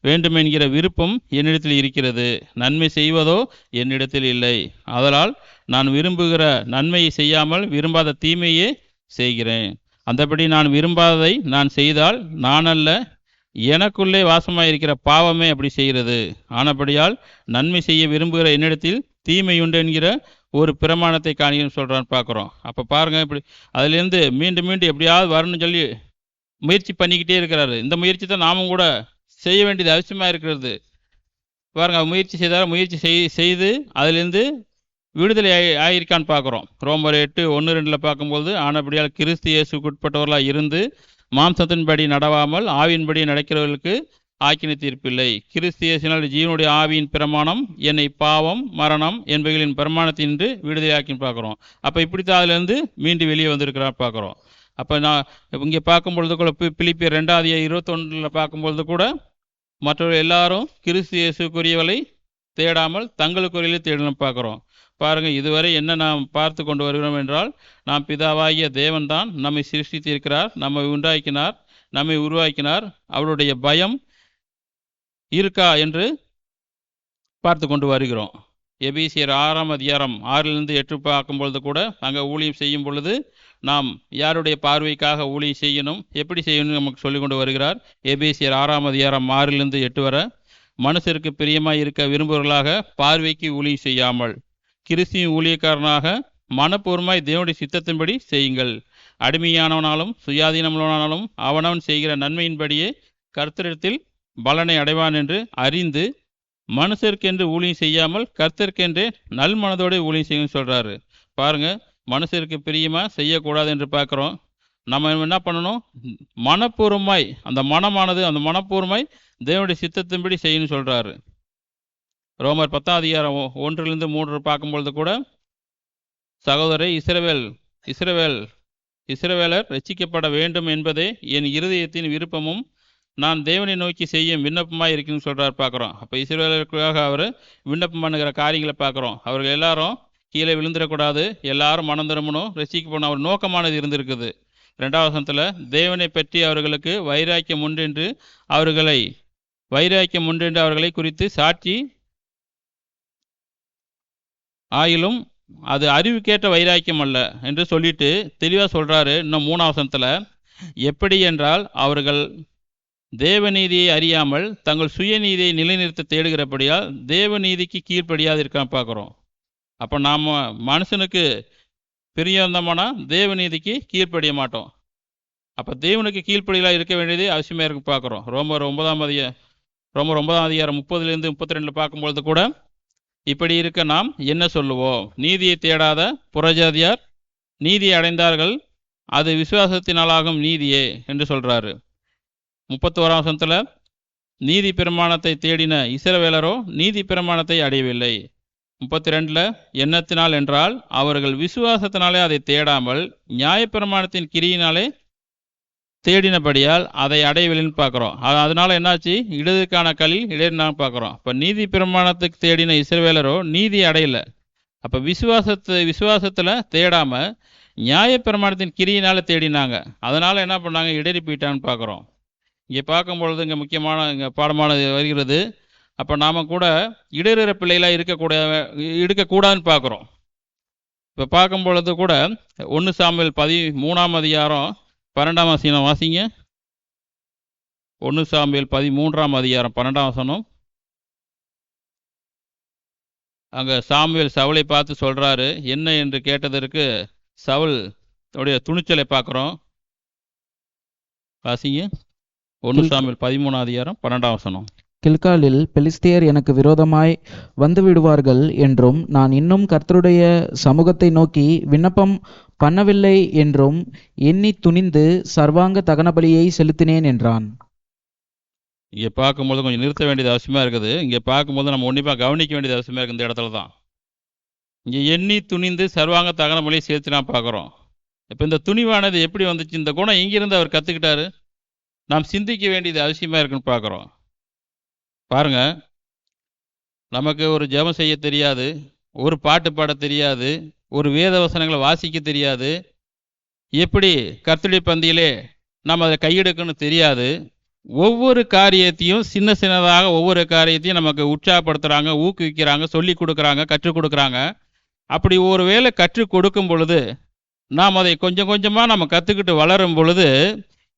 வேண்டுமென்கிற விருப்பம் என்னிடத்தில் இருக்கிறது, நன்மை செய்வதோ என்னிடத்தில் இல்லை. ஆதலால் நான் விரும்புகிற நன்மையை செய்யாமல் விரும்பாத தீமையே செய்கிறேன். அந்தபடி நான் விரும்பாததை நான் செய்தால் நான் அல்ல, எனக்குள்ளே வாசமாயிருக்கிற பாவமே அப்படி செய்கிறது. ஆனபடியால் நன்மை செய்ய விரும்புகிற என்னிடத்தில் தீமையுண்டு என்கிற ஒரு பிரமாணத்தை காணின்னு சொல்கிறான்னு பார்க்குறோம். அப்போ பாருங்கள், இப்படி அதுலேருந்து மீண்டும் மீண்டும் எப்படியாவது வரணும்னு சொல்லி முயற்சி பண்ணிக்கிட்டே இருக்கிறாரு. இந்த முயற்சி தான் நாமும் கூட செய்ய வேண்டியது அவசியமாக இருக்கிறது. பாருங்க, முயற்சி செய்தால் முயற்சி செய்து அதிலிருந்து விடுதலை ஆகியிருக்கான்னு பார்க்குறோம். ரோமர் 8:1-2 பார்க்கும்போது, ஆனபடியால் கிறிஸ்து இயேசுக்குட்பட்டவர்களாக இருந்து மாம்சத்தின்படி நடவாமல் ஆவியின்படி நடக்கிறவர்களுக்கு ஆக்கினை தீர்ப்பில்லை. கிறிஸ்து இயேசுவினால் ஜீவனுடைய ஆவியின் பிரமாணம் என்னை பாவம் மரணம் என்பவைகளின் பிரமாணத்தின்று விடுதலையாக்கின்னு பார்க்குறோம். அப்போ இப்படித்தான் அதிலேருந்து மீண்டும் வெளியே வந்திருக்கிறான்னு பார்க்குறோம். அப்போ நான் இங்கே பார்க்கும்பொழுது கூட பிலிப்பியர் 2:21 பார்க்கும்பொழுது கூட, மற்றவர்கள் எல்லாரும் கிறிஸ்து இயேசுக்குரியவளை தேடாமல் தங்களுக்குரியலை தேடணும் பார்க்குறோம். பாருங்கள், இதுவரை என்ன நாம் பார்த்து கொண்டு வருகிறோம் என்றால், நாம் பிதாவாகிய தேவன்தான் நம்மை சிருஷ்டித்திருக்கிறார், நம்மை உண்டாக்கினார், நம்மை உருவாக்கினார். அவருடைய பயம் இருக்கா என்று பார்த்து கொண்டு வருகிறோம். எபேசியர் 6ஆம் அதிகாரம் 6-8 பார்க்கும்பொழுது கூட, அங்கே ஊழியம் செய்யும் பொழுது நாம் யாருடைய பார்வைக்காக ஊழியம் செய்யணும், எப்படி செய்யணும் நமக்கு சொல்லிக் கொண்டு வருகிறார். எபேசியர் 6ஆம் அதிகாரம் 6-8 வரை, மனுஷருக்கு பிரியமாய் இருக்க விரும்புவர்களாக பார்வைக்கு ஊழியம் செய்யாமல் கிறிஸ்துவின் ஊழியக்காரனாக மனப்பூர்வமாய் தேவனுடைய சித்தத்தின்படி செய்யுங்கள். அடிமையானவனாலும் சுயாதீனமானாலும் அவனவன் செய்கிற நன்மையின்படியே கர்த்தரிடத்தில் பலனை அடைவான் என்று அறிந்து மனுஷருக்கென்று ஊழியம் செய்யாமல் கர்த்தருக்கென்றே நல் மனதோடு ஊழியம் செய்யணும்னு சொல்கிறாரு. பாருங்கள், மனுஷருக்கு பிரியமாக செய்யக்கூடாது என்று பார்க்குறோம். நம்ம என்ன பண்ணணும்? மனப்பூர்வமாய், அந்த மனப்பூர்வமாய் தேவனுடைய சித்தத்தின்படி செய்யணும்னு சொல்கிறாரு. ரோமர் 10ஆம் அதிகாரம் 1-3 பார்க்கும்பொழுது கூட, சகோதரரை இஸ்ரவேலர் ரட்சிக்கப்பட வேண்டும் என்பதே என் இருதயத்தின் விருப்பமும் நான் தேவனை நோக்கி செய்யும் விண்ணப்பமாக இருக்குன்னு சொல்கிறார் பார்க்குறோம். அப்போ இஸ்ரவேலருக்காக அவர் விண்ணப்பம் பண்ணுகிற காரியங்களை பார்க்குறோம். அவர்கள் எல்லாரும் கீழே விழுந்துடக்கூடாது, எல்லாரும் மனம் திரும்பணும், ரட்சிக்கப்படணும். அவர் நோக்கமானது இருந்திருக்குது. 2ஆம் வசனத்தில், தேவனை பற்றி அவர்களுக்கு வைராக்கியம் உண்டென்று அவர்களை குறித்து சாட்சி ஆயிலும் அது அறிவுக்கேற்ற வைராக்கியம் அல்ல என்று சொல்லிட்டு தெளிவாக சொல்கிறாரு. இன்னும் 3ஆம் வசனத்தில், எப்படி என்றால் அவர்கள் தேவநீதியை அறியாமல் தங்கள் சுயநீதியை நிலைநிறுத்த தேடுகிறபடியால் தேவநீதிக்கு கீழ்ப்படியாது இருக்கான்னு பார்க்குறோம். அப்போ நாம் மனுஷனுக்கு பிரியந்தமானா தேவநீதிக்கு கீழ்ப்படிய மாட்டோம். அப்போ தேவனுக்கு கீழ்ப்படியலாக இருக்க வேண்டியது அவசியமாக இருக்கு பார்க்குறோம். ரோமர் 9ஆம் அதிகாரம் 30-32 பார்க்கும்பொழுது கூட, இப்படி இருக்க நாம் என்ன சொல்லுவோம்? நீதியை தேடாத புறஜாதியார் நீதியை அடைந்தார்கள், அது விசுவாசத்தினாலாகும் நீதியே என்று சொல்கிறாரு. 31ஆம் வசனத்தில், நீதி பிரமாணத்தை தேடின இஸ்ரவேலரோ நீதி பிரமாணத்தை அடையவில்லை. 32ல், எண்ணத்தினால் என்றால் அவர்கள் விசுவாசத்தினாலே அதை தேடாமல் நியாயப்பிரமாணத்தின் கிரியினாலே தேடினபடியால் அதை அடையவில்லைன்னு பார்க்குறோம். அதனால் என்னாச்சு? இடதுக்கான கல்லில் இடறினான்னு பார்க்குறோம். இப்போ நீதி பிரமாணத்துக்கு தேடின இஸ்ரவேலரோ நீதி அடையலை. அப்போ விசுவாசத்தில் தேடாமல் நியாயப்பிரமாணத்தின் கிரியினால் தேடினாங்க. அதனால் என்ன பண்ணாங்க? இடறி போயிட்டான்னு பார்க்குறோம். இங்கே பார்க்கும்பொழுது இங்கே முக்கியமான பாடமானது வருகிறது. அப்போ நாம் கூட இடறுற பிள்ளைகளாக இருக்கக்கூடாதுன்னு பார்க்குறோம். இப்போ பார்க்கும்பொழுது கூட 1 சாமுவேல் 13ஆம் அதிகாரம் 12ஆம் வசனம் வாசிங்க. 1 சாமுவேல் 13ஆம் அதிகாரம் 12ஆம் வசனம். அங்கே சாமுவேல் சவுலை பார்த்து சொல்கிறாரு. என்ன என்று கேட்டதற்கு சவுல் உடைய துணிச்சலை பார்க்குறோம். வாசிங்க. 1 சாமுவேல் 13ஆம் அதிகாரம் 12ஆம் வசனம். கில்காலில் பெலிஸ்தியர் எனக்கு விரோதமாய் வந்து விடுவார்கள் என்றும் நான் இன்னும் கர்த்தருடைய சமூகத்தை நோக்கி விண்ணப்பம் பண்ணவில்லை என்றும் எண்ணி துணிந்து சர்வாங்க தகன பலியை செலுத்தினேன் என்றான். இங்கே பார்க்கும்போது கொஞ்சம் நிறுத்த வேண்டியது அவசியமாக இருக்குது. இங்கே பார்க்கும்போது நம்ம உன்னிப்பாக கவனிக்க வேண்டியது அவசியமாக இருக்குது. இந்த இடத்துல தான் இங்கே எண்ணி துணிந்து சர்வாங்க தகன மொழியை சேர்த்து நான் பார்க்குறோம். இப்போ இந்த துணிவானது எப்படி வந்துச்சு? இந்த குணம் எங்கிருந்து அவர் கற்றுக்கிட்டாரு? நாம் சிந்திக்க வேண்டியது அவசியமாக இருக்குன்னு பார்க்குறோம். பாருங்க, நமக்கு ஒரு ஜெபம் செய்ய தெரியாது, ஒரு பாட்டு பாட தெரியாது, ஒரு வேத வசனங்களை வாசிக்க தெரியாது, எப்படி கர்த்தருடைய பந்தியிலே நம்ம அதை கையெடுக்கணும்னு தெரியாது. ஒவ்வொரு காரியத்தையும் சின்ன சின்னதாக ஒவ்வொரு காரியத்தையும் நமக்கு உற்சாகப்படுத்துகிறாங்க, ஊக்குவிக்கிறாங்க, சொல்லி கொடுக்குறாங்க, கற்றுக் கொடுக்குறாங்க. அப்படி ஒரு வேளை கற்றுக் கொடுக்கும் பொழுது நாம் அதை கொஞ்சம் கொஞ்சமாக நம்ம கற்றுக்கிட்டு வளரும் பொழுது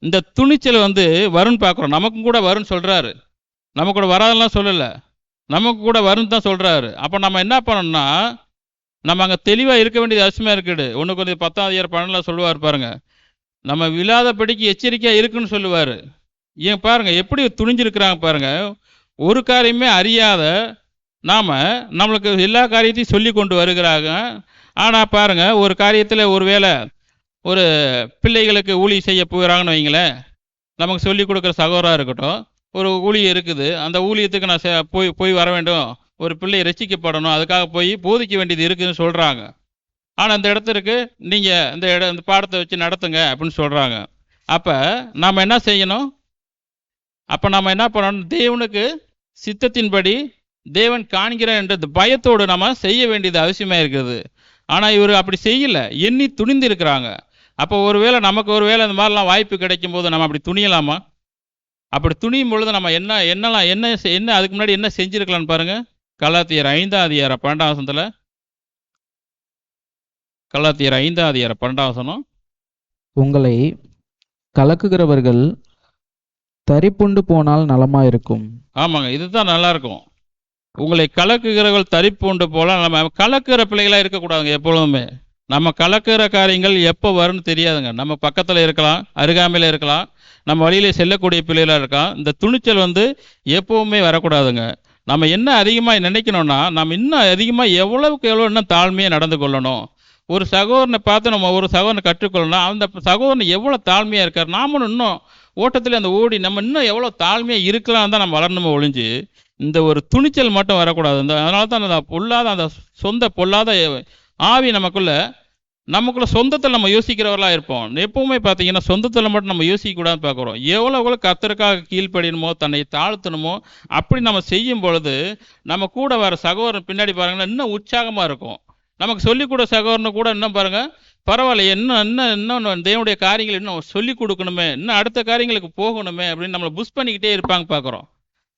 இந்த துணிச்சல் வரும்னு பார்க்குறோம். நமக்கும் கூட வரும்னு சொல்கிறாரு. நமக்கு கூட வராதெல்லாம் சொல்லலை, நமக்கு கூட வரும்னு தான் சொல்கிறாரு. அப்போ நம்ம என்ன பண்ணணும்னா, நம்ம அங்கே தெளிவாக இருக்க வேண்டியது அவசியமாக இருக்குது. 1 Corinthians 10:12 சொல்லுவார் பாருங்க, நம்ம விழாதபடிக்கு எச்சரிக்கையாக இருக்குன்னு சொல்லுவார். ஏன் பாருங்க எப்படி துணிஞ்சிருக்கிறாங்க பாருங்க. ஒரு காரியமே அறியாத நாம் நம்மளுக்கு எல்லா காரியத்தையும் சொல்லி கொண்டு வருகிறாங்க. ஆனால் பாருங்க, ஒரு காரியத்தில் ஒரு வேளை ஒரு பிள்ளைகளுக்கு ஊழியம் செய்ய போகிறாங்கன்னு வைங்களேன், நமக்கு சொல்லி கொடுக்குற சகோதராக இருக்கட்டும், ஒரு ஊழியம் இருக்குது, அந்த ஊழியத்துக்கு நான் போய் வர வேண்டும், ஒரு பிள்ளை ரசிக்கப்படணும், அதுக்காக போய் போதிக்க வேண்டியது இருக்குதுன்னு சொல்கிறாங்க. ஆனால் அந்த இடத்திற்கு நீங்கள் இந்த பாடத்தை வச்சு நடத்துங்க அப்படின்னு சொல்கிறாங்க. அப்போ நாம் என்ன செய்யணும்? அப்போ நம்ம என்ன பண்ணணும்? தேவனுக்கு சித்தத்தின்படி தேவன் காண்கிற என்ற பயத்தோடு நம்ம செய்ய வேண்டியது அவசியமாக இருக்குது. ஆனால் இவர் அப்படி செய்யலை, எண்ணி துணிந்து இருக்கிறாங்க. அப்போ ஒருவேளை நமக்கு ஒருவேளை இந்த மாதிரிலாம் வாய்ப்பு கிடைக்கும் போது நம்ம அப்படி துணியலாமா? அப்படி துணியும் பொழுது நம்ம என்ன அதுக்கு முன்னாடி என்ன செஞ்சுருக்கலான்னு பாருங்கள். கலாத்தியர் 5:12 கலாத்தியர் 5:12 உங்களை கலக்குகிறவர்கள் தரிப்புண்டு போனால் நலமாயிருக்கும். ஆமாங்க, இதுதான் நல்லா இருக்கும். உங்களை கலக்குகிறவர்கள் தரிப்புண்டு போல நம்ம கலக்குகிற பிள்ளைகளாக இருக்கக்கூடாதுங்க. எப்பொழுதுமே நம்ம கலக்குகிற காரியங்கள் எப்போ வரும்னு தெரியாதுங்க. நம்ம பக்கத்தில் இருக்கலாம், அருகாமையில் இருக்கலாம், நம்ம வழியிலே செல்லக்கூடிய பிள்ளைகளாக இருக்கலாம். இந்த துணிச்சல் எப்போவுமே வரக்கூடாதுங்க. நம்ம என்ன அதிகமாக நினைக்கணும்னா, நம்ம இன்னும் அதிகமாக எவ்வளவுக்கு எவ்வளோ இன்னும் தாழ்மையாக நடந்து கொள்ளணும். ஒரு சகோதரனை பார்த்து நம்ம ஒரு சகோதரனை கற்றுக்கொள்ளணும். அந்த சகோதரன் எவ்வளோ தாழ்மையாக இருக்கார், நாமளும் இன்னும் ஓட்டத்தில் அந்த ஓடி நம்ம இன்னும் எவ்வளோ தாழ்மையாக இருக்கலாம்னு தான் நம்ம வளரணுமே ஒழிஞ்சு இந்த ஒரு துணிச்சல் மட்டும் வரக்கூடாது. அதனால தான் அந்த பொல்லாத ஆவி நமக்குள்ள சொந்தத்தில் நம்ம யோசிக்கிறவர்களாக இருப்போம். எப்பவுமே பார்த்தீங்கன்னா சொந்தத்தில் மட்டும் நம்ம யோசிக்கக்கூடாதுன்னு பார்க்குறோம். எவ்வளோ கர்த்தருக்காக கீழ்ப்படியணுமோ, தன்னை தாழ்த்தணுமோ, அப்படி நம்ம செய்யும் பொழுது நம்ம கூட வர சகோதரன் பின்னாடி பாருங்கன்னா இன்னும் உற்சாகமாக இருக்கும். நமக்கு சொல்லிக்கூட சகோதரனை கூட இன்னும் பாருங்கள், பரவாயில்ல, இன்னும் தேவனுடைய காரியங்கள் இன்னும் சொல்லிக் கொடுக்கணுமே, இன்னும் அடுத்த காரியங்களுக்கு போகணுமே அப்படின்னு நம்மளை புஷ் பண்ணிக்கிட்டே இருப்பாங்க பார்க்குறோம்.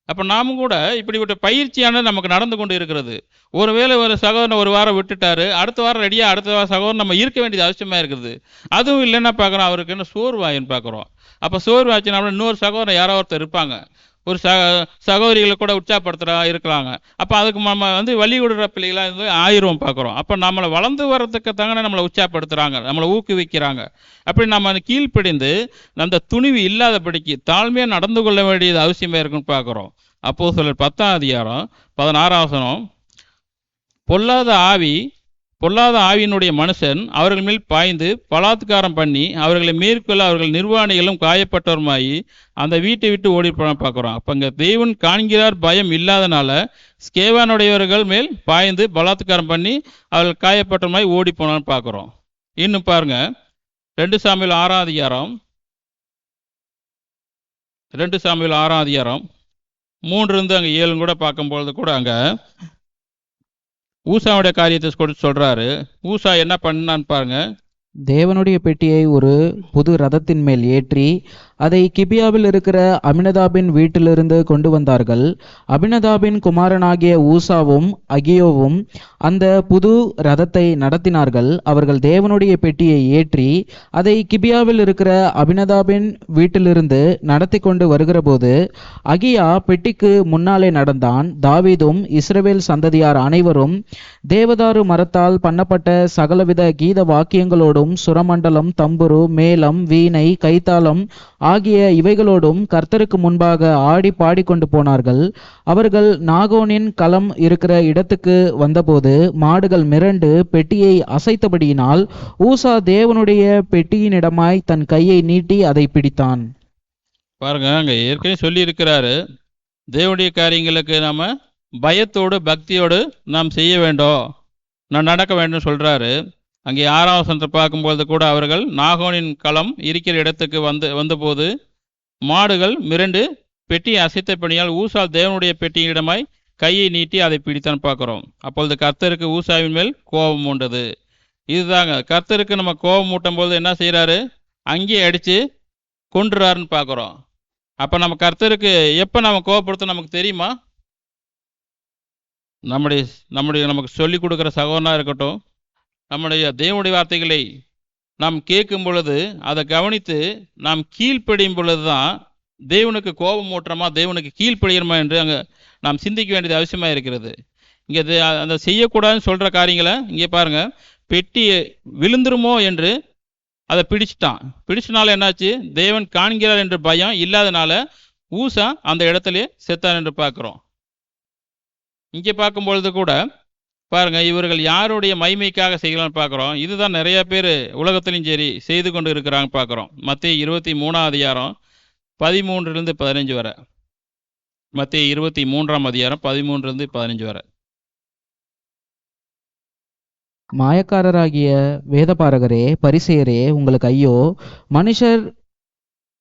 அப்போ நாமும் கூட இப்படிப்பட்ட பயிற்சியானது நமக்கு நடந்து கொண்டு இருக்கிறது. ஒருவேளை ஒரு சகோதரன் ஒரு வாரம் விட்டுட்டாரு, அடுத்த வாரம் ரெடியாக அடுத்த வாரம் சகோதரன் நம்ம இருக்க வேண்டியது அவசியமாக இருக்குது. அதுவும் இல்லைன்னா பார்க்குறோம் அவருக்கு என்ன சோர்வாயின்னு பார்க்குறோம். அப்போ சோர்வாச்சுன்னா இன்னொரு சகோதரன் யாரோ ஒருத்தர் இருப்பாங்க, ஒரு சகோதரிகளை கூட இருக்கலாங்க. அப்போ அதுக்கு நம்ம வழி விடுற பிள்ளைகளாக ஆயிரம் பார்க்குறோம். அப்போ நம்மளை வளர்ந்து வர்றதுக்கு தாங்க நம்மளை உற்சாகப்படுத்துகிறாங்க, நம்மளை ஊக்குவிக்கிறாங்க. அப்படி நம்ம கீழ்ப்படிந்து அந்த துணிவு இல்லாதபடிக்கு தாழ்மையாக நடந்து கொள்ள வேண்டியது அவசியமாக இருக்குன்னு பார்க்குறோம். அப்போஸ்தலர் 10:16 பொல்லாத ஆவியினுடைய மனுஷன் அவர்கள் மேல் பாய்ந்து பலாத்காரம் பண்ணி அவர்களை மேற்கொள்ள அவர்கள் நிர்வாணிகளும் காயப்பட்டவருமாயி அந்த வீட்டை விட்டு ஓடி போன பார்க்குறோம். அப்போ இங்கே தேவன் காண்கிறார் பயம் இல்லாதனால ஸ்கேவானுடையவர்கள் மேல் பாய்ந்து பலாத்காரம் பண்ணி அவர்கள் காயப்பட்டவருமாய் ஓடி போனான்னு பார்க்குறோம். இன்னும் பாருங்க, 2 சாமுவேல் 6 3 அங்கே 7 கூட பார்க்கும்பொழுது கூட அங்கே ஊசாவுடைய காரியத்தை சொல்றாரு. ஊசா என்ன பண்ணான்னு பாருங்க. தேவனுடைய பெட்டியை ஒரு புது ரதத்தின் மேல் ஏற்றி அதை கிபியாவில் இருக்கிற அபினதாபின் வீட்டிலிருந்து கொண்டு வந்தார்கள். அபினதாபின் குமாரனாகிய ஊசாவும் அகியோவும் அந்த புது ரதத்தை நடத்தினார்கள். அவர்கள் தேவனுடைய பெட்டியை ஏற்றி அதை கிபியாவில் இருக்கிற அபினதாபின் வீட்டிலிருந்து நடத்தி கொண்டு வருகிற போது அகியா பெட்டிக்கு முன்னாலே நடந்தான். தாவீதும் இஸ்ரவேல் சந்ததியார் அனைவரும் தேவதாரு மரத்தால் பண்ணப்பட்ட சகலவித கீத வாக்கியங்களோடும் சுரமண்டலம், தம்புரு, மேளம், வீணை, கைத்தாளம் ஆகிய இவைகளோடும் கர்த்தருக்கு முன்பாக ஆடி பாடிக்கொண்டு போனார்கள். அவர்கள் நாகோனின் களம் இருக்கிற இடத்துக்கு வந்தபோது மாடுகள் மிரண்டு பெட்டியை அசைத்தபடியினால் ஊசா தேவனுடைய பெட்டியினிடமாய் தன் கையை நீட்டி அதை பிடித்தான். 2 சாமுவேல் 6:26 2 சாமுவேல் 6:26 3 அங்கே 7 கூட பார்க்கும்பொழுது கூட அங்கே ஊசா என்ன பண்ணான்னு பாருங்க. 3 ஊசா தேவனுடைய பெட்டியினிடமாய் தன் கையை நீட்டி அதை பிடித்தான். பாருங்க, அங்கே ஏற்கனவே சொல்லியிருக்கிறாரு, தேவனுடைய காரியங்களுக்கு நாம் பயத்தோடு பக்தியோடு நாம் செய்ய வேண்டும், நான் நடக்க வேண்டும் சொல்கிறாரு. அங்கே 6ஆம் வசனத்தை பார்க்கும்போது கூட அவர்கள் நாகோனின் களம் இருக்கிற இடத்துக்கு வந்தபோது மாடுகள் மிரண்டு பெட்டியை அசைத்த பணியால் ஊசால் தேவனுடைய பெட்டியிடமாய் கையை நீட்டி அதை பிடித்தான் பார்க்குறோம். அப்பொழுது கர்த்தருக்கு ஊசாவின் மேல் கோபம் உண்டது. இதுதாங்க, கர்த்தருக்கு நம்ம கோபம் ஊட்டும் போது என்ன செய்கிறாரு, அங்கேயே அடித்து கொன்றுறாருன்னு பார்க்குறோம். அப்போ நம்ம கர்த்தருக்கு எப்போ நம்ம கோபப்படுத்த நமக்கு தெரியுமா? நமக்கு சொல்லிக் கொடுக்குற சகோதரனாக இருக்கட்டும், நம்முடைய தேவனுடைய வார்த்தைகளை நாம் கேட்கும் பொழுது அதை கவனித்து நாம் கீழ்ப்படியும் பொழுது தான் தேவனுக்கு கோபம் ஊட்டுறோமா, தேவனுக்கு கீழ்ப்படிகிறோமா என்று அங்கே நாம் சிந்திக்க வேண்டியது அவசியமாக இருக்கிறது. இங்கே அந்த செய்யக்கூடாதுன்னு சொல்கிற காரியங்களை இங்கே பாருங்கள், பெட்டி விழுந்துருமோ என்று அதை பிடிச்சனால என்னாச்சு, தேவன் காண்கிறார் என்ற பயம் இல்லாதனால ஊசா அந்த இடத்துல செத்தான் என்று பார்க்குறோம். இங்கே பார்க்கும்பொழுது கூட பாருங்கள், இவர்கள் யாருடைய மகிமைக்காக செய்யலாம்னு பார்க்குறோம். இதுதான் நிறைய பேர் உலகத்திலையும் சரி செய்து கொண்டு இருக்கிறாங்க பார்க்குறோம். மத்தேயு 23ஆம் அதிகாரம் 13 15 வரை. மத்தேயு 23ஆம் அதிகாரம் 13 15 வரை. மாயக்காரராகிய வேதபாரகரே, பரிசேயரே, உங்களுக்கு ஐயோ! மனுஷர்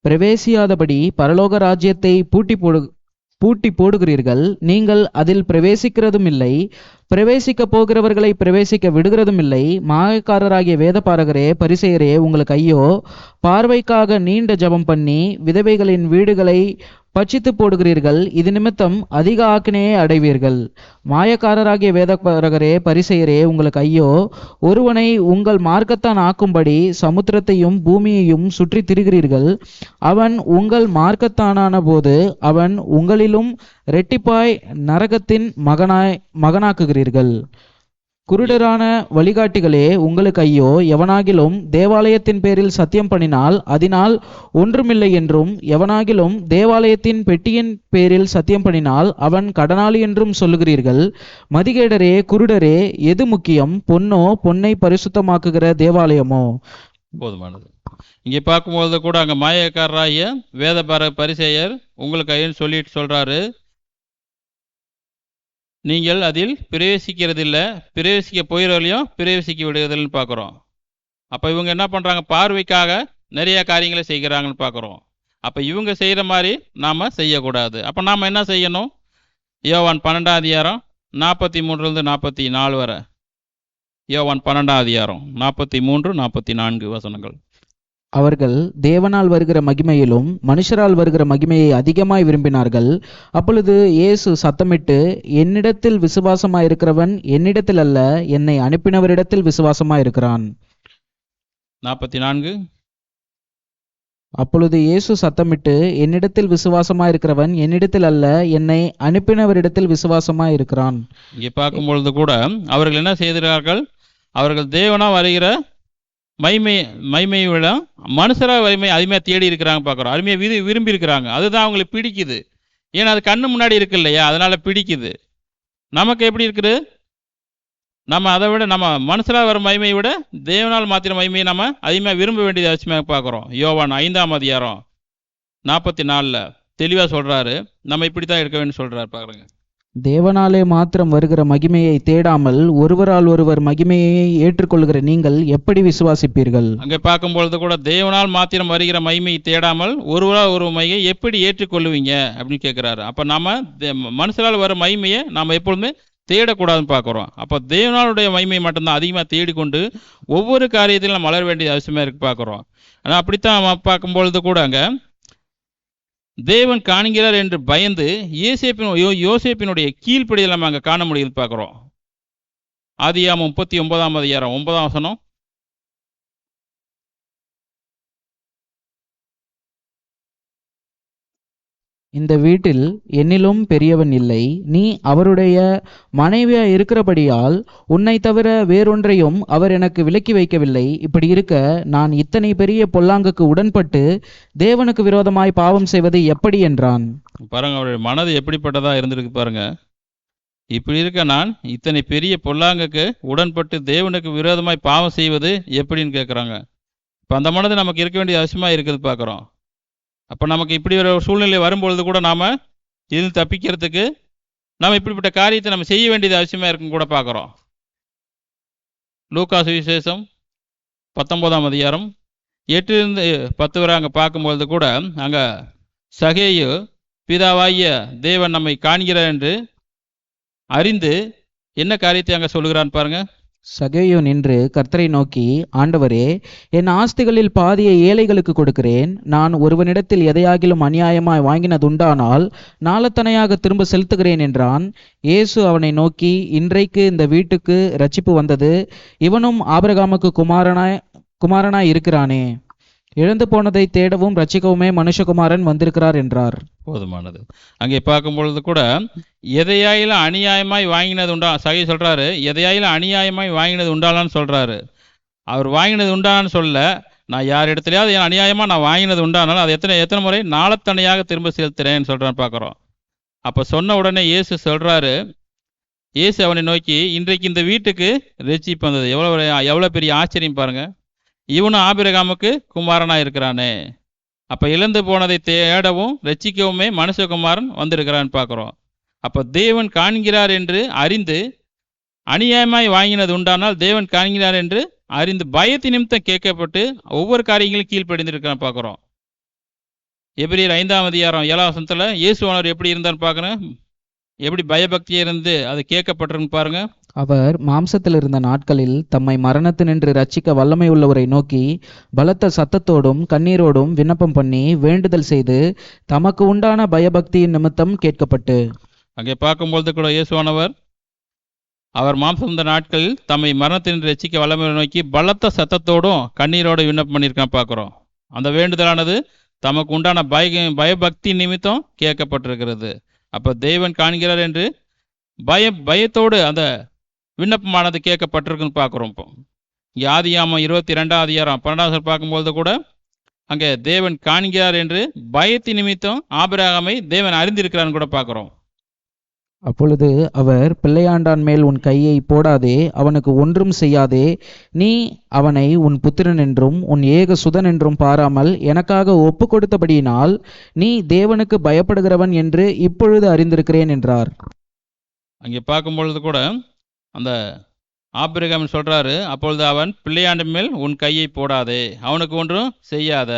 பிரவேசியாதபடி பரலோக ராஜ்யத்தை பூட்டி போடுகிறீர்கள். நீங்கள் அதில் பிரவேசிக்கிறதும் இல்லை, பிரவேசிக்க போகிறவர்களை பிரவேசிக்க விடுகிறதும் இல்லை. மாயக்காரராகிய வேதபாரகரே, பரிசேயரே, உங்களுக்கு ஐயோ! பார்வைக்காக நீண்ட ஜெபம் பண்ணி விதவைகளின் வீடுகளை பட்சித்து போடுகிறீர்கள். இது நிமித்தம் அதிக ஆக்கினையை அடைவீர்கள். மாயக்காரராகிய வேதபாரகரே, பரிசேயரே, உங்களுக்கு ஐயோ! ஒருவனை உங்கள் மார்க்கத்தான் ஆக்கும்படி சமுத்திரத்தையும் பூமியையும் சுற்றி திரிகிறீர்கள். அவன் உங்கள் மார்க்கத்தானான போது அவன் உங்களிலும் இரட்டிப்பாய் நரகத்தின் மகனாக்குகிறீர்கள். குருடரான வழிகாட்டிகளே, உங்களுக்கு ஐயோ! எவனாகிலும் தேவாலயத்தின் பேரில் சத்தியம் பண்ணினால் அதனால் ஒன்றுமில்லை என்றும், எவனாகிலும் தேவாலயத்தின் பெட்டியின் பேரில் சத்தியம் பண்ணினால் அவன் கடனாளி என்றும் சொல்லுகிறீர்கள். மதிகேடரே, குருடரே, எது முக்கியம், பொன்னோ, பொன்னை பரிசுத்தமாக்குகிற தேவாலயமோ? போதுமானது. இங்கே பார்க்கும்போது கூட அங்கே மாயக்காரராகிய பரிசேயர் உங்களுக்கு ஐயன்னு சொல்லிட்டு சொல்கிறாரு, நீங்கள் அதில் பிரவேசிக்கிறதில்லை, பிரவேசிக்க போகிறவர்களையும் பிரவேசிக்க விடுவதில்லைன்னு பார்க்குறோம். அப்போ இவங்க என்ன பண்ணுறாங்க, பார்வைக்காக நிறைய காரியங்களை செய்கிறாங்கன்னு பார்க்குறோம். அப்போ இவங்க செய்கிற மாதிரி நாம் செய்யக்கூடாது. அப்போ நாம் என்ன செய்யணும்? யோவான் 12ஆம் அதிகாரம் 43 44 வரை. யோவான் 12ஆம் அதிகாரம் 43 44 வசனங்கள். அவர்கள் தேவனால் வருகிற மகிமையிலும் மனுஷரால் வருகிற மகிமையை அதிகமாய் விரும்பினார்கள். அப்பொழுது இயேசு சத்தமிட்டு, என்னிடத்தில் விசுவாசமாயிருக்கிறவன் என்னிடத்தில் அல்ல, என்னை அனுப்பினவரிடத்தில் விசுவாசமாயிருக்கிறான். 44. அப்பொழுது இயேசு சத்தமிட்டு, என்னிடத்தில் விசுவாசமாயிருக்கிறவன் என்னிடத்தில் அல்ல, என்னை அனுப்பினவரிடத்தில் விசுவாசமாயிருக்கிறான். இங்கே பார்க்கும்பொழுது கூட அவர்கள் என்ன செய்கிறார்கள், அவர்கள் தேவனா வருகிற மைமையை விட மனுஷராக வலிமை அருமையாக தேடி இருக்கிறாங்க பார்க்குறோம். அருமையாக விரும்பி இருக்கிறாங்க. அதுதான் அவங்களுக்கு பிடிக்குது. ஏன்னா அது கண்ணு முன்னாடி இருக்கு இல்லையா, அதனால் பிடிக்குது. நமக்கு எப்படி இருக்குது, நம்ம அதை விட நம்ம மனுஷராக வர மகிமையை விட தேவனால் மாத்திர மகிமையை நம்ம அதிகமாக விரும்ப வேண்டியது அவசியமாக பார்க்குறோம். யோவான் 5ஆம் அதிகாரம் 44 தெளிவாக சொல்கிறாரு, நம்ம இப்படி தான் இருக்க வேண்டும் சொல்கிறார். பாருங்க, தேவனாலே மாத்திரம் வருகிற மகிமையை தேடாமல் ஒருவரால் ஒருவர் மகிமையை ஏற்றுக்கொள்கிற நீங்கள் எப்படி விசுவாசிப்பீர்கள்? அங்கே பார்க்கும்பொழுது கூட தேவனால் மாத்திரம் வருகிற மகிமையை தேடாமல் ஒருவரால் ஒரு மகிமையை எப்படி ஏற்றுக்கொள்ளுவீங்க அப்படின்னு கேட்குறாரு. அப்போ நம்ம மனுஷரால் வர மகிமையை நாம் எப்பொழுதுமே தேடக்கூடாதுன்னு பார்க்குறோம். அப்போ தேவனாலுடைய மகிமையை மட்டும்தான் அதிகமாக தேடிக்கொண்டு ஒவ்வொரு காரியத்திலும் நம்ம வளர வேண்டிய அவசியமாக இருக்கு பார்க்குறோம். ஆனால் அப்படித்தான் நம்ம பார்க்கும்பொழுது கூட அங்கே தேவன் காண்கிறார் என்று பயந்து யோசேப்பினுடைய கீழ்ப்படிதல் நம்ம அங்கே காண முடியுது பார்க்குறோம். ஆதியாகமம் 39ஆம் அதிகாரம் 9ஆம் வசனம். இந்த வீட்டில் என்னிலும் பெரியவன் இல்லை, நீ அவருடைய மனைவியா இருக்கிறபடியால் உன்னை தவிர வேறொன்றையும் அவர் எனக்கு விலக்கி வைக்கவில்லை. இப்படி இருக்க நான் இத்தனை பெரிய பொல்லாங்குக்கு உடன்பட்டு தேவனுக்கு விரோதமாய் பாவம் செய்வது எப்படி என்றான். பாருங்க, அவருடைய மனது எப்படிப்பட்டதா இருந்திருக்கு பாருங்க. இப்படி இருக்க நான் இத்தனை பெரிய பொல்லாங்குக்கு உடன்பட்டு தேவனுக்கு விரோதமாய் பாவம் செய்வது எப்படின்னு கேட்குறாங்க. இப்போ அந்த மனது நமக்கு இருக்க வேண்டிய அவசியமாக இருக்குது பார்க்குறோம். அப்போ நமக்கு இப்படி ஒரு சூழ்நிலை வரும்பொழுது கூட நாம் இதில் தப்பிக்கிறதுக்கு நாம் இப்படிப்பட்ட காரியத்தை நம்ம செய்ய வேண்டியது அவசியமாக இருக்கும் கூட பார்க்குறோம். லூக்கா சுவிசேஷம் 19ஆம் அதிகாரம் 8லிருந்து 10 வரை அங்கே பார்க்கும்பொழுது கூட அங்கே சகேயு பிதாவாகிய தேவன் நம்மை காண்கிறார் என்று அறிந்து என்ன காரியத்தை அங்கே சொல்லுகிறான்னு பாருங்க. சகேயு நின்று கர்த்தரை நோக்கி, ஆண்டவரே, என் ஆஸ்திகளில் பாதியை ஏழைகளுக்கு கொடுக்கிறேன். நான் ஒருவனிடத்தில் எதையாகிலும் அநியாயமாய் வாங்கினதுண்டானால் நாளத்தனையாக திரும்ப செலுத்துகிறேன் என்றான். இயேசு அவனை நோக்கி, இன்றைக்கு இந்த வீட்டுக்கு இரட்சிப்பு வந்தது, இவனும் ஆபிரகாமுக்கு குமாரனாய் இருக்கிறானே. இழந்து போனதை தேடவும் ரட்சிக்கவுமே மனுஷகுமாரன் வந்திருக்கிறார் என்றார். போதுமானது. அங்கே பார்க்கும்பொழுது கூட எதையாயிலும் அநியாயமாய் வாங்கினது உண்டா, சகை சொல்றாரு, எதையாயிலும் அநியாயமாய் வாங்கினது உண்டாலான்னு சொல்றாரு. அவர் வாங்கினது உண்டான்னு சொல்ல, நான் யார் இடத்துலையாவது என் அநியாயமாக நான் வாங்கினது உண்டானாலும் அது எத்தனை முறை நாளத்தனையாக திரும்ப செலுத்துறேன்னு சொல்கிறான்னு பார்க்குறோம். அப்போ சொன்ன உடனே இயேசு சொல்கிறாரு, இயேசு அவனை நோக்கி, இன்றைக்கு இந்த வீட்டுக்கு ரட்சிப்பு வந்தது. எவ்வளோ பெரிய ஆச்சரியம் பாருங்கள். இவனும் ஆபிரகாமுக்கு குமாரனாக இருக்கிறானே. அப்போ இழந்து போனதை தேடவும் ரட்சிக்கவுமே மனுஷகுமாரன் வந்திருக்கிறான்னு பார்க்குறோம். அப்போ தேவன் காண்கிறார் என்று அறிந்து அநியாயமாய் வாங்கினது உண்டானால் தேவன் காண்கிறார் என்று அறிந்து பயத்து நிமித்தம் கேட்கப்பட்டு ஒவ்வொரு காரியங்களும் கீழ்ப்படிந்திருக்கிறான்னு பார்க்குறோம். எபிரேயர் 5ஆம் அதிகாரம் 7ஆம் வசனத்தில் இயேசுவானவர் எப்படி இருந்தான்னு பார்க்குறேன். எப்படி பயபக்தியாக இருந்து அது கேட்கப்பட்டிருன்னு பாருங்க. அவர் மாம்சத்தில் இருந்த நாட்களில் தம்மை மரணத்தினின்று ரட்சிக்க வல்லமை உள்ளவரை நோக்கி பலத்த சத்தத்தோடும் கண்ணீரோடும் விண்ணப்பம் பண்ணி வேண்டுதல் செய்து தமக்கு உண்டான பயபக்தியின் நிமித்தம் கேட்கப்பட்டு. அங்கே பார்க்கும்பொழுது கூட இயேசுவானவர் அவர் மாம்சம் இருந்த நாட்களில் தம்மை மரணத்தினின்று ரட்சிக்க வல்லமை நோக்கி பலத்த சத்தத்தோடும் கண்ணீரோடு விண்ணப்பம் பண்ணியிருக்கான் பார்க்குறோம். அந்த வேண்டுதலானது தமக்கு உண்டான பயபக்தி நிமித்தம் கேட்கப்பட்டிருக்கிறது. அப்போ தேவன் காண்கிறார் என்று பயத்தோடு அந்த விண்ணப்பமானது கேட்கப்பட்டிருக்குன்னு பார்க்குறோம். இப்போ இங்கே ஆதியாகமம் 22ஆம் அதிகாரம் 12 பார்க்கும்போது கூட அங்கே தேவன் காண்கிறார் என்று பயத்தின் நிமித்தம் ஆபிரகாமை தேவன் அறிந்திருக்கிறான்னு கூட பார்க்குறோம். அப்பொழுது அவர், பிள்ளையாண்டான் மேல் உன் கையை போடாதே, அவனுக்கு ஒன்றும் செய்யாதே, நீ அவனை உன் புத்திரன் என்றும் உன் ஏக சுதன் என்றும் பாராமல் எனக்காக ஒப்பு கொடுத்தபடியினால் நீ தேவனுக்கு பயப்படுகிறவன் என்று இப்பொழுது அறிந்திருக்கிறேன் என்றார். அங்கே பார்க்கும்பொழுது கூட அந்த ஆபிரகாம் சொல்றாரு, அப்பொழுது அவன், பிள்ளையாண்டு மேல் உன் கையை போடாதே, அவனுக்கு ஒன்றும் செய்யாத.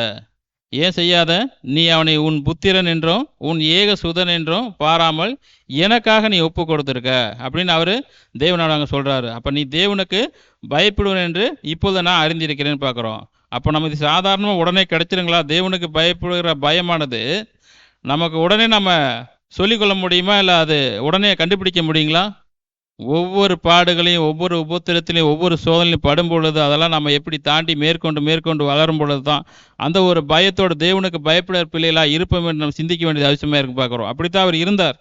ஏன் செய்யாத? நீ அவனை உன் புத்திரன் என்றும் உன் ஏக சுதன் என்றும் பாராமல் எனக்காக நீ ஒப்பு கொடுத்துருக்க அப்படின்னு அவர் தேவனோட அங்கே சொல்கிறாரு. அப்போ நீ தேவனுக்கு பயப்படுவன் என்று இப்போது நான் அறிந்திருக்கிறேன்னு பார்க்குறோம். அப்போ நமக்கு சாதாரணமாக உடனே கிடைச்சிருங்களா? தேவனுக்கு பயப்படுகிற பயமானது நமக்கு உடனே நம்ம சொல்லிக்கொள்ள முடியுமா? இல்லை அது உடனே கண்டுபிடிக்க முடியுங்களா? ஒவ்வொரு பாடுகளையும் ஒவ்வொரு உபத்திரத்திலையும் ஒவ்வொரு சோதனையும் படும் பொழுது அதெல்லாம் நம்ம எப்படி தாண்டி மேற்கொண்டு வளரும் பொழுது தான் அந்த ஒரு பயத்தோடு தேவனுக்கு பயப்பட பிள்ளைகளாக இருப்போம் என்று நம்ம சிந்திக்க வேண்டியது அவசியமாக இருக்கு பார்க்குறோம். அப்படித்தான் அவர் இருந்தார்.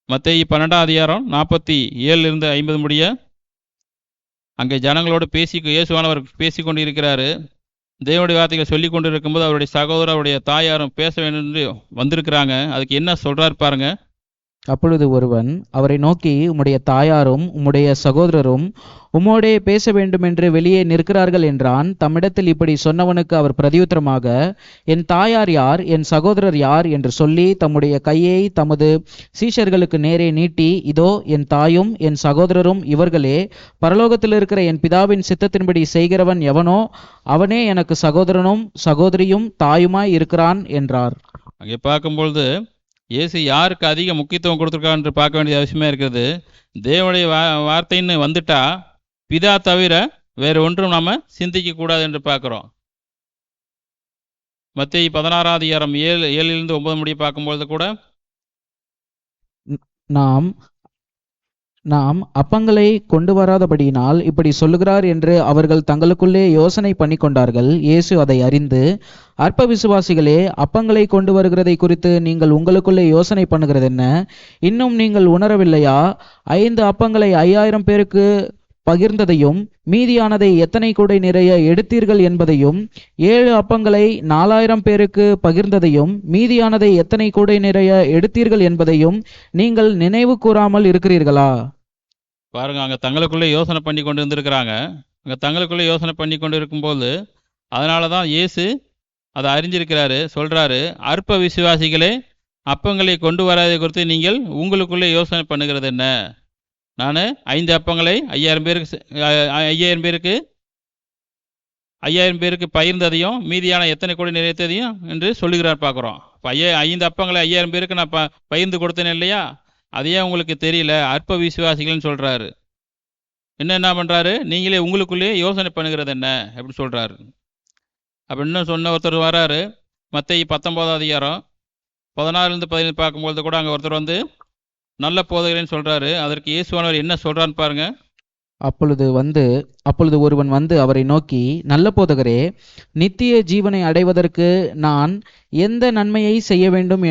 மத்தேயு 12ஆம் அதிகாரம் 47 50 முடிய அங்கே ஜனங்களோடு இயேசுவானவர் பேசி கொண்டு இருக்கிறாரு. தேவனுடைய வார்த்தைகளை சொல்லி கொண்டு இருக்கும்போது அவருடைய சகோதரர் அவருடைய தாயாரும் பேச வேண்டும் என்று வந்திருக்கிறாங்க. அதுக்கு என்ன சொல்றாரு பாருங்க. அப்பொழுது ஒருவன் அவரை நோக்கி, உம்முடைய தாயாரும் உம்முடைய சகோதரரும் உம்மோடே பேச வேண்டுமென்று வெளியே நிற்கிறார்கள் என்றான். தம்மிடத்தில் இப்படி சொன்னவனுக்கு அவர் பிரதியுத்தரமாக, என் தாயார் யார், என் சகோதரர் யார் என்று சொல்லி தம்முடைய கையை தமது சீஷர்களுக்கு நேரே நீட்டி, இதோ என் தாயும் என் சகோதரரும் இவர்களே, பரலோகத்தில் இருக்கிற என் பிதாவின் சித்தத்தின்படி செய்கிறவன் எவனோ அவனே எனக்கு சகோதரனும் சகோதரியும் தாயுமாய் இருக்கிறான் என்றார். அங்கே பார்க்கும்பொழுது இயேசு யாருக்கு அதிக முக்கியத்துவம் கொடுத்துருக்கா என்று பார்க்க வேண்டிய அவசியமாக இருக்கிறது. தேவனுடைய வார்த்தைன்னு வந்துட்டா பிதா தவிர வேறு ஒன்றும் நாம் சிந்திக்க கூடாது என்று பார்க்குறோம். மத்தேயு 16ஆம் அதிகாரம் 7 9 முடிய பார்க்கும்பொழுது கூட நாம் அப்பங்களை கொண்டு வராதபடியினால் இப்படி சொல்லுகிறார் என்று அவர்கள் தங்களுக்குள்ளே யோசனை பண்ணி கொண்டார்கள். இயேசு அதை அறிந்து, அற்ப விசுவாசிகளே, அப்பங்களை கொண்டு வருகிறதை குறித்து நீங்கள் உங்களுக்குள்ளே யோசனை பண்ணுகிறது என்ன? இன்னும் நீங்கள் உணரவில்லையா? 5 அப்பங்களை 5000 பேருக்கு பகிர்ந்ததையும் மீதியானதை எத்தனை கூடை நிறைய எடுத்தீர்கள் என்பதையும், 7 அப்பங்களை 4000 பேருக்கு பகிர்ந்ததையும் மீதியானதை எத்தனை கூடை நிறைய எடுத்தீர்கள் என்பதையும் நீங்கள் நினைவு கூறாமல் இருக்கிறீர்களா? பாருங்க, அங்கே தங்களுக்குள்ளே யோசனை பண்ணி கொண்டு இருந்திருக்கிறாங்க. அங்கே தங்களுக்குள்ளே யோசனை பண்ணி கொண்டு இருக்கும்போது அதனால தான் இயேசு அதை அறிஞ்சிருக்கிறாரு. சொல்றாரு, அற்ப விசுவாசிகளே, அப்பங்களை கொண்டு வராதை குறித்து நீங்கள் உங்களுக்குள்ளே யோசனை பண்ணுகிறது என்ன? நான் 5 அப்பங்களை 5000 பேருக்கு பகிர்ந்ததையும் மீதியான எத்தனை கோடி நிறைத்ததையும் என்று சொல்லுகிறார் பார்க்குறோம். இப்போ 5 அப்பங்களை 5000 பேருக்கு நான் பகிர்ந்து கொடுத்தேன் இல்லையா? அதையே உங்களுக்கு தெரியல, அற்ப விசுவாசிகள்னு சொல்கிறாரு. என்ன பண்ணுறாரு? நீங்களே உங்களுக்குள்ளேயே யோசனை பண்ணுகிறது என்ன அப்படி சொல்கிறாரு. அப்போ இன்னும் சொன்ன ஒருத்தர் வராரு, மத்தேயு 19ஆம் அதிகாரம் 16 15 பார்க்கும்பொழுது கூட அங்கே ஒருத்தர் வந்து நல்ல போதகர்னு சொல்கிறாரு. அதற்கு இயேசுவானவர் என்ன சொல்கிறான்னு பாருங்க. அப்பொழுது ஒருவன் வந்து அவரை நோக்கி, நல்ல போதகரே, நித்திய ஜீவனை அடைவதற்கு நான் எந்த நன்மையை செய்ய வேண்டும்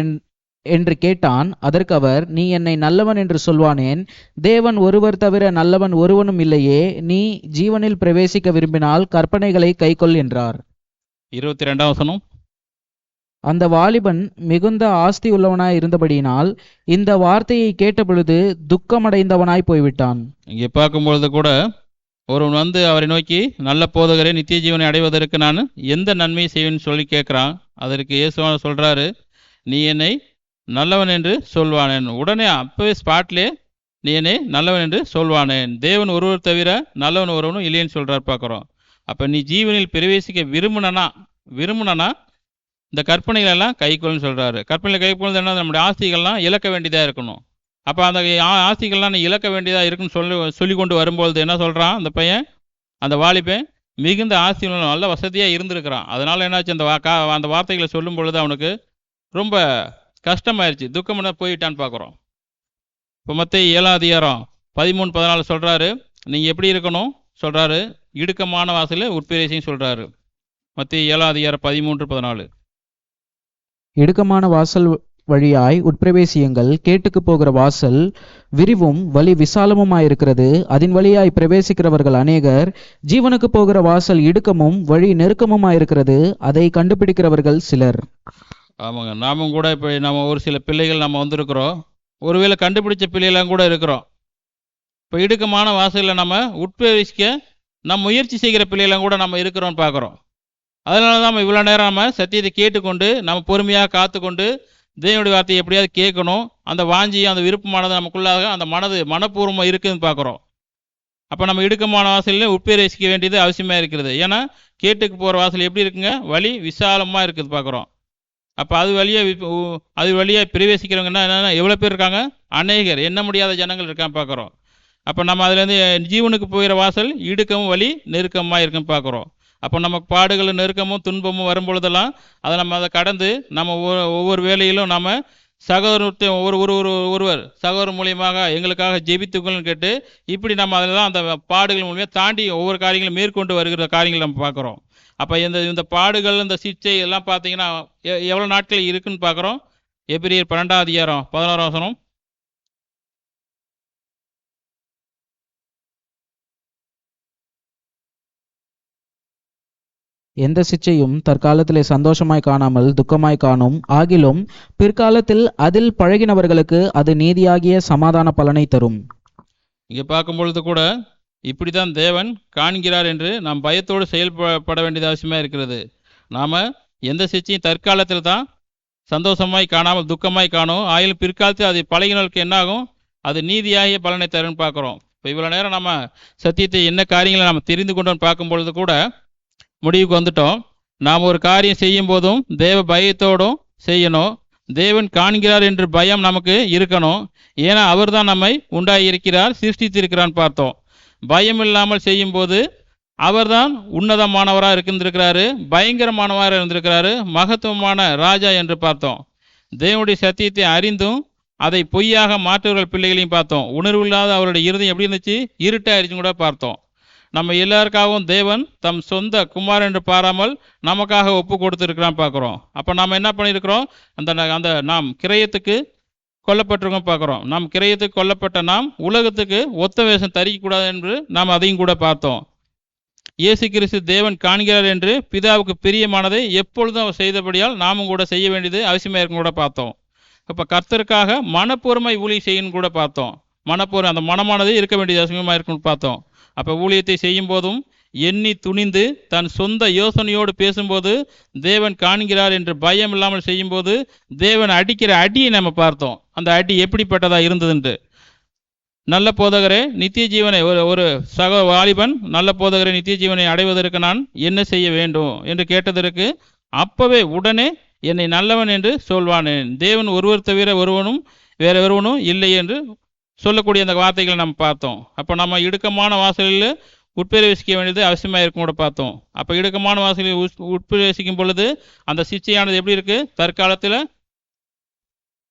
என்று கேட்டான். அதற்கு அவர், நீ என்னை நல்லவன் என்று சொல்வானேன்? தேவன் ஒருவர் தவிர நல்லவன் ஒருவனும் இல்லையே. நீ ஜீவனில் பிரவேசிக்க விரும்பினால் கற்பனைகளை கைக்கொள் என்றார். 22ஆம் வசனம். அந்த வாலிபன் மிகுந்த ஆஸ்தி உள்ளவனாய் இருந்தபடியினால் இந்த வார்த்தையை கேட்டபொழுது துக்கமடைந்தவனாய் போய்விட்டான். இங்கே பார்க்கும்பொழுது கூட ஒருவன் வந்து அவரை நோக்கி, நல்ல போதகரே, நித்திய ஜீவனை அடைவதற்கு நான் எந்த நன்மையை செய்வேன்னு சொல்லி கேட்குறான். அதற்கு இயேசுவானவர் சொல்கிறாரு, நீ என்னை நல்லவன் என்று சொல்வானேன். உடனே அப்பவே ஸ்பாட்லே நீ என்னை நல்லவன் என்று சொல்வானேன். தேவன் ஒருவர் தவிர நல்லவன் ஒருவனும் இல்லைன்னு சொல்கிறார் பார்க்குறோம். அப்போ நீ ஜீவனில் பிரவேசிக்க விரும்புனா இந்த கற்பனைகளெல்லாம் கைக்கொள்னு சொல்கிறாரு. கற்பனைகளை கைக்கொள்வது என்ன? நம்முடைய ஆஸ்திகள்லாம் இழக்க வேண்டியதாக இருக்கணும். அப்போ அந்த ஆஸ்திகள்லாம் நீ இழக்க வேண்டியதாக இருக்குன்னு சொல்லி கொண்டு வரும்பொழுது என்ன சொல்கிறான் அந்த பையன்? அந்த வாலிபன் மிகுந்த ஆஸ்தி நல்ல வசதியாக இருந்திருக்கிறான். அதனால் என்னாச்சு, அந்த வார்த்தைகளை சொல்லும் பொழுது அவனுக்கு ரொம்ப கஷ்டமாயிருச்சு, துக்கம்னா போயிட்டான்னு பார்க்குறோம். இப்போ மத்தேயு 7ஆம் அதிகாரம் 13 14 சொல்கிறாரு, நீங்கள் எப்படி இருக்கணும் சொல்கிறாரு, இடுக்கமான வாசலில் உட்பிரவேசின்னு சொல்கிறாரு. மத்தேயு 7ஆம் அதிகாரம் 13 14. இடுக்கமான வாசல் வழியாய் உட்பிரவேசியுங்கள். கேட்டுக்கு போகிற வாசல் விரிவும் வழி விசாலமுமாயிருக்கிறது, அதன் வழியாய் பிரவேசிக்கிறவர்கள் அநேகர். ஜீவனுக்கு போகிற வாசல் இடுக்கமும் வழி நெருக்கமுமாயிருக்கிறது, அதை கண்டுபிடிக்கிறவர்கள் சிலர். ஆமாங்க, நாமும் கூட இப்போ நம்ம ஒரு சில பிள்ளைகள் நம்ம வந்திருக்கிறோம், ஒருவேளை கண்டுபிடிச்ச பிள்ளைகளாம் கூட இருக்கிறோம். இப்போ இடுக்கமான வாசலில் நம்ம உட்பிரவேசிக்க நம்ம முயற்சி செய்கிற பிள்ளைகளாம் கூட நம்ம இருக்கிறோன்னு பார்க்குறோம். அதனால தான் நம்ம இவ்வளோ நேரம் நம்ம சத்தியத்தை கேட்டுக்கொண்டு நம்ம பொறுமையாக காத்துக்கொண்டு தேவனுடைய வார்த்தையை எப்படியாவது கேட்கணும், அந்த வாஞ்சி அந்த விருப்பமானது நமக்குள்ளாக அந்த மனப்பூர்வமாக இருக்குதுன்னு பார்க்குறோம். அப்போ நம்ம இடுக்கமான வாசலில் உட்பிரவேசிக்க வேண்டியது அவசியமாக இருக்கிறது. ஏன்னா கேட்டுக்கு போகிற வாசல் எப்படி இருக்குங்க? வழி விசாலமாக இருக்குது பார்க்குறோம். அப்போ அது வழியாக பிரவேசிக்கிறவங்கன்னா என்னென்னா எவ்வளோ பேர் இருக்காங்க? அநேகர், எண்ண முடியாத ஜனங்கள் இருக்கான்னு பார்க்குறோம். அப்போ நம்ம அதுலேருந்து ஜீவனுக்கு போகிற வாசல் இடுக்கமும் வழி நெருக்கமாக இருக்குன்னு பார்க்குறோம். அப்போ நமக்கு பாடுகளும் நெருக்கமும் துன்பமும் வரும்பொழுதெல்லாம் அதை கடந்து நம்ம ஒவ்வொரு வேலையிலும் நம்ம சகோதரத்தை ஒருவர் சகோதரர் மூலியமாக எங்களுக்காக ஜெபித்துக்கள்னு கேட்டு இப்படி நம்ம அதெல்லாம் அந்த பாடுகள் மூலியமாக தாண்டி ஒவ்வொரு காரியங்களும் மேற்கொண்டு வருகிற காரியங்கள் நம்ம பார்க்குறோம். அப்போ இந்த பாடுகள் இந்த சிகிச்சை எல்லாம் பார்த்தீங்கன்னா எவ்வளோ நாட்கள் இருக்குன்னு பார்க்குறோம். எபிரியர் 12ஆம் அதிகாரம் 11ஆம் வசனம். எந்த சிச்சையும் தற்காலத்திலே சந்தோஷமாய் காணாமல் துக்கமாய் காணும், ஆகிலும் பிற்காலத்தில் அதில் பழகினவர்களுக்கு அது நீதியாகிய சமாதான பலனை தரும். இங்கே பார்க்கும்பொழுது கூட இப்படி தான் தேவன் காண்கிறார் என்று நாம் பயத்தோடு செயல்பட வேண்டியது அவசியமாக இருக்கிறது. நாம் எந்த சிச்சையும் தற்காலத்தில் தான் சந்தோஷமாய் காணாமல் துக்கமாய் காணும், ஆயிலும் பிற்காலத்தில் அது பழகினவர்களுக்கு என்னாகும்? அது நீதியாகிய பலனை தரும்னு பார்க்குறோம். இப்போ இவ்வளோ நேரம் நம்ம சத்தியத்தை என்ன காரியங்களை நம்ம தெரிந்து கொண்டோன்னு பார்க்கும்பொழுது கூட முடிவுக்கு வந்துட்டோம். நாம் ஒரு காரியம் செய்யும் போதும் தேவ பயத்தோடும் செய்யணும். தேவன் காண்கிறார் என்று பயம் நமக்கு இருக்கணும். ஏன்னா அவர் தான் நம்மை உண்டாயிருக்கிறார், சிருஷ்டித்திருக்கிறான்னு பார்த்தோம். பயம் இல்லாமல் செய்யும்போது அவர்தான் உன்னதமானவராக இருந்திருக்கிறாரு, பயங்கரமானவராக இருந்திருக்கிறாரு, மகத்துவமான ராஜா என்று பார்த்தோம். தேவனுடைய சத்தியத்தை அறிந்தும் அதை பொய்யாக மாற்றுவர்கள் பிள்ளைகளையும் பார்த்தோம். உணர்வில்லாத அவருடைய இருதயம் எப்படி இருந்துச்சு? இருட்டாயிருச்சுன்னு கூட பார்த்தோம். நம்ம எல்லாருக்காகவும் தேவன் தம் சொந்த குமார் என்று பாராமல் நமக்காக ஒப்பு கொடுத்துருக்கிறான் பார்க்குறோம். அப்போ நாம் என்ன பண்ணியிருக்கிறோம்? அந்த நாம் கிரயத்துக்கு கொல்லப்பட்டிருக்கோம் பார்க்குறோம். நாம் கிரயத்துக்கு கொல்லப்பட்ட நாம் உலகத்துக்கு ஒத்த வேஷம் தரிக்கக்கூடாது என்று நாம் அதையும் கூட பார்த்தோம். இயேசு கிறிஸ்து தேவன் காண்கிறார் என்று பிதாவுக்கு பிரியமானதை எப்பொழுதும் அவர் செய்தபடியால் நாமும் கூட செய்ய வேண்டியது அவசியமாக இருக்கும் கூட பார்த்தோம். அப்போ கர்த்தருக்காக மனப்பூர்வமை ஊழியம் செய்யணும் கூட பார்த்தோம். மனப்பூர்வம் அந்த மனமானது இருக்க வேண்டியது அவசியமாக இருக்குன்னு பார்த்தோம். அப்போ ஊழியத்தை செய்யும் போதும் எண்ணி துணிந்து தன் சொந்த யோசனையோடு பேசும்போது தேவன் காண்கிறார் என்று பயம் இல்லாமல் செய்யும்போது தேவன் அடிக்கிற அடியை நம்ம பார்த்தோம். அந்த அடி எப்படிப்பட்டதாக இருந்ததுன்ட்டு. நல்ல போதகரே நித்திய ஜீவனை ஒரு சக வாலிபன் நல்ல போதகரை நித்திய ஜீவனை அடைவதற்கு நான் என்ன செய்ய வேண்டும் என்று கேட்டதற்கு அப்பவே உடனே என்னை நல்லவன் என்று சொல்வானேன், தேவன் ஒருவர் தவிர வேற ஒருவனும் இல்லை என்று சொல்லக்கூடிய அந்த வார்த்தைகளை நம்ம பார்த்தோம். அப்போ நம்ம இடுக்கமான வாசலில் உட்பிரவேசிக்க வேண்டியது அவசியமாக இருக்கும் கூட பார்த்தோம். அப்போ இடுக்கமான வாசலில் உட்பிரவேசிக்கும் பொழுது அந்த சிக்ஷையானது எப்படி இருக்குது?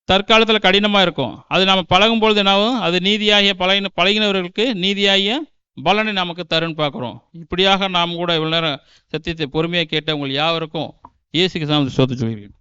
தற்காலத்தில் கடினமாக இருக்கும். அது நம்ம பழகும் பொழுது என்னாகும்? அது நீதியாகிய பழகினவர்களுக்கு நீதியாகிய பலனை நமக்கு தருன்னு பார்க்குறோம். இப்படியாக நாம் கூட இவ்வளோ நேரம் சத்தியத்தை பொறுமையாக கேட்ட உங்கள் யாவருக்கும் இயேசுக்கு சாமி ஸ்தோத்திரம் சொல்கிறேன்.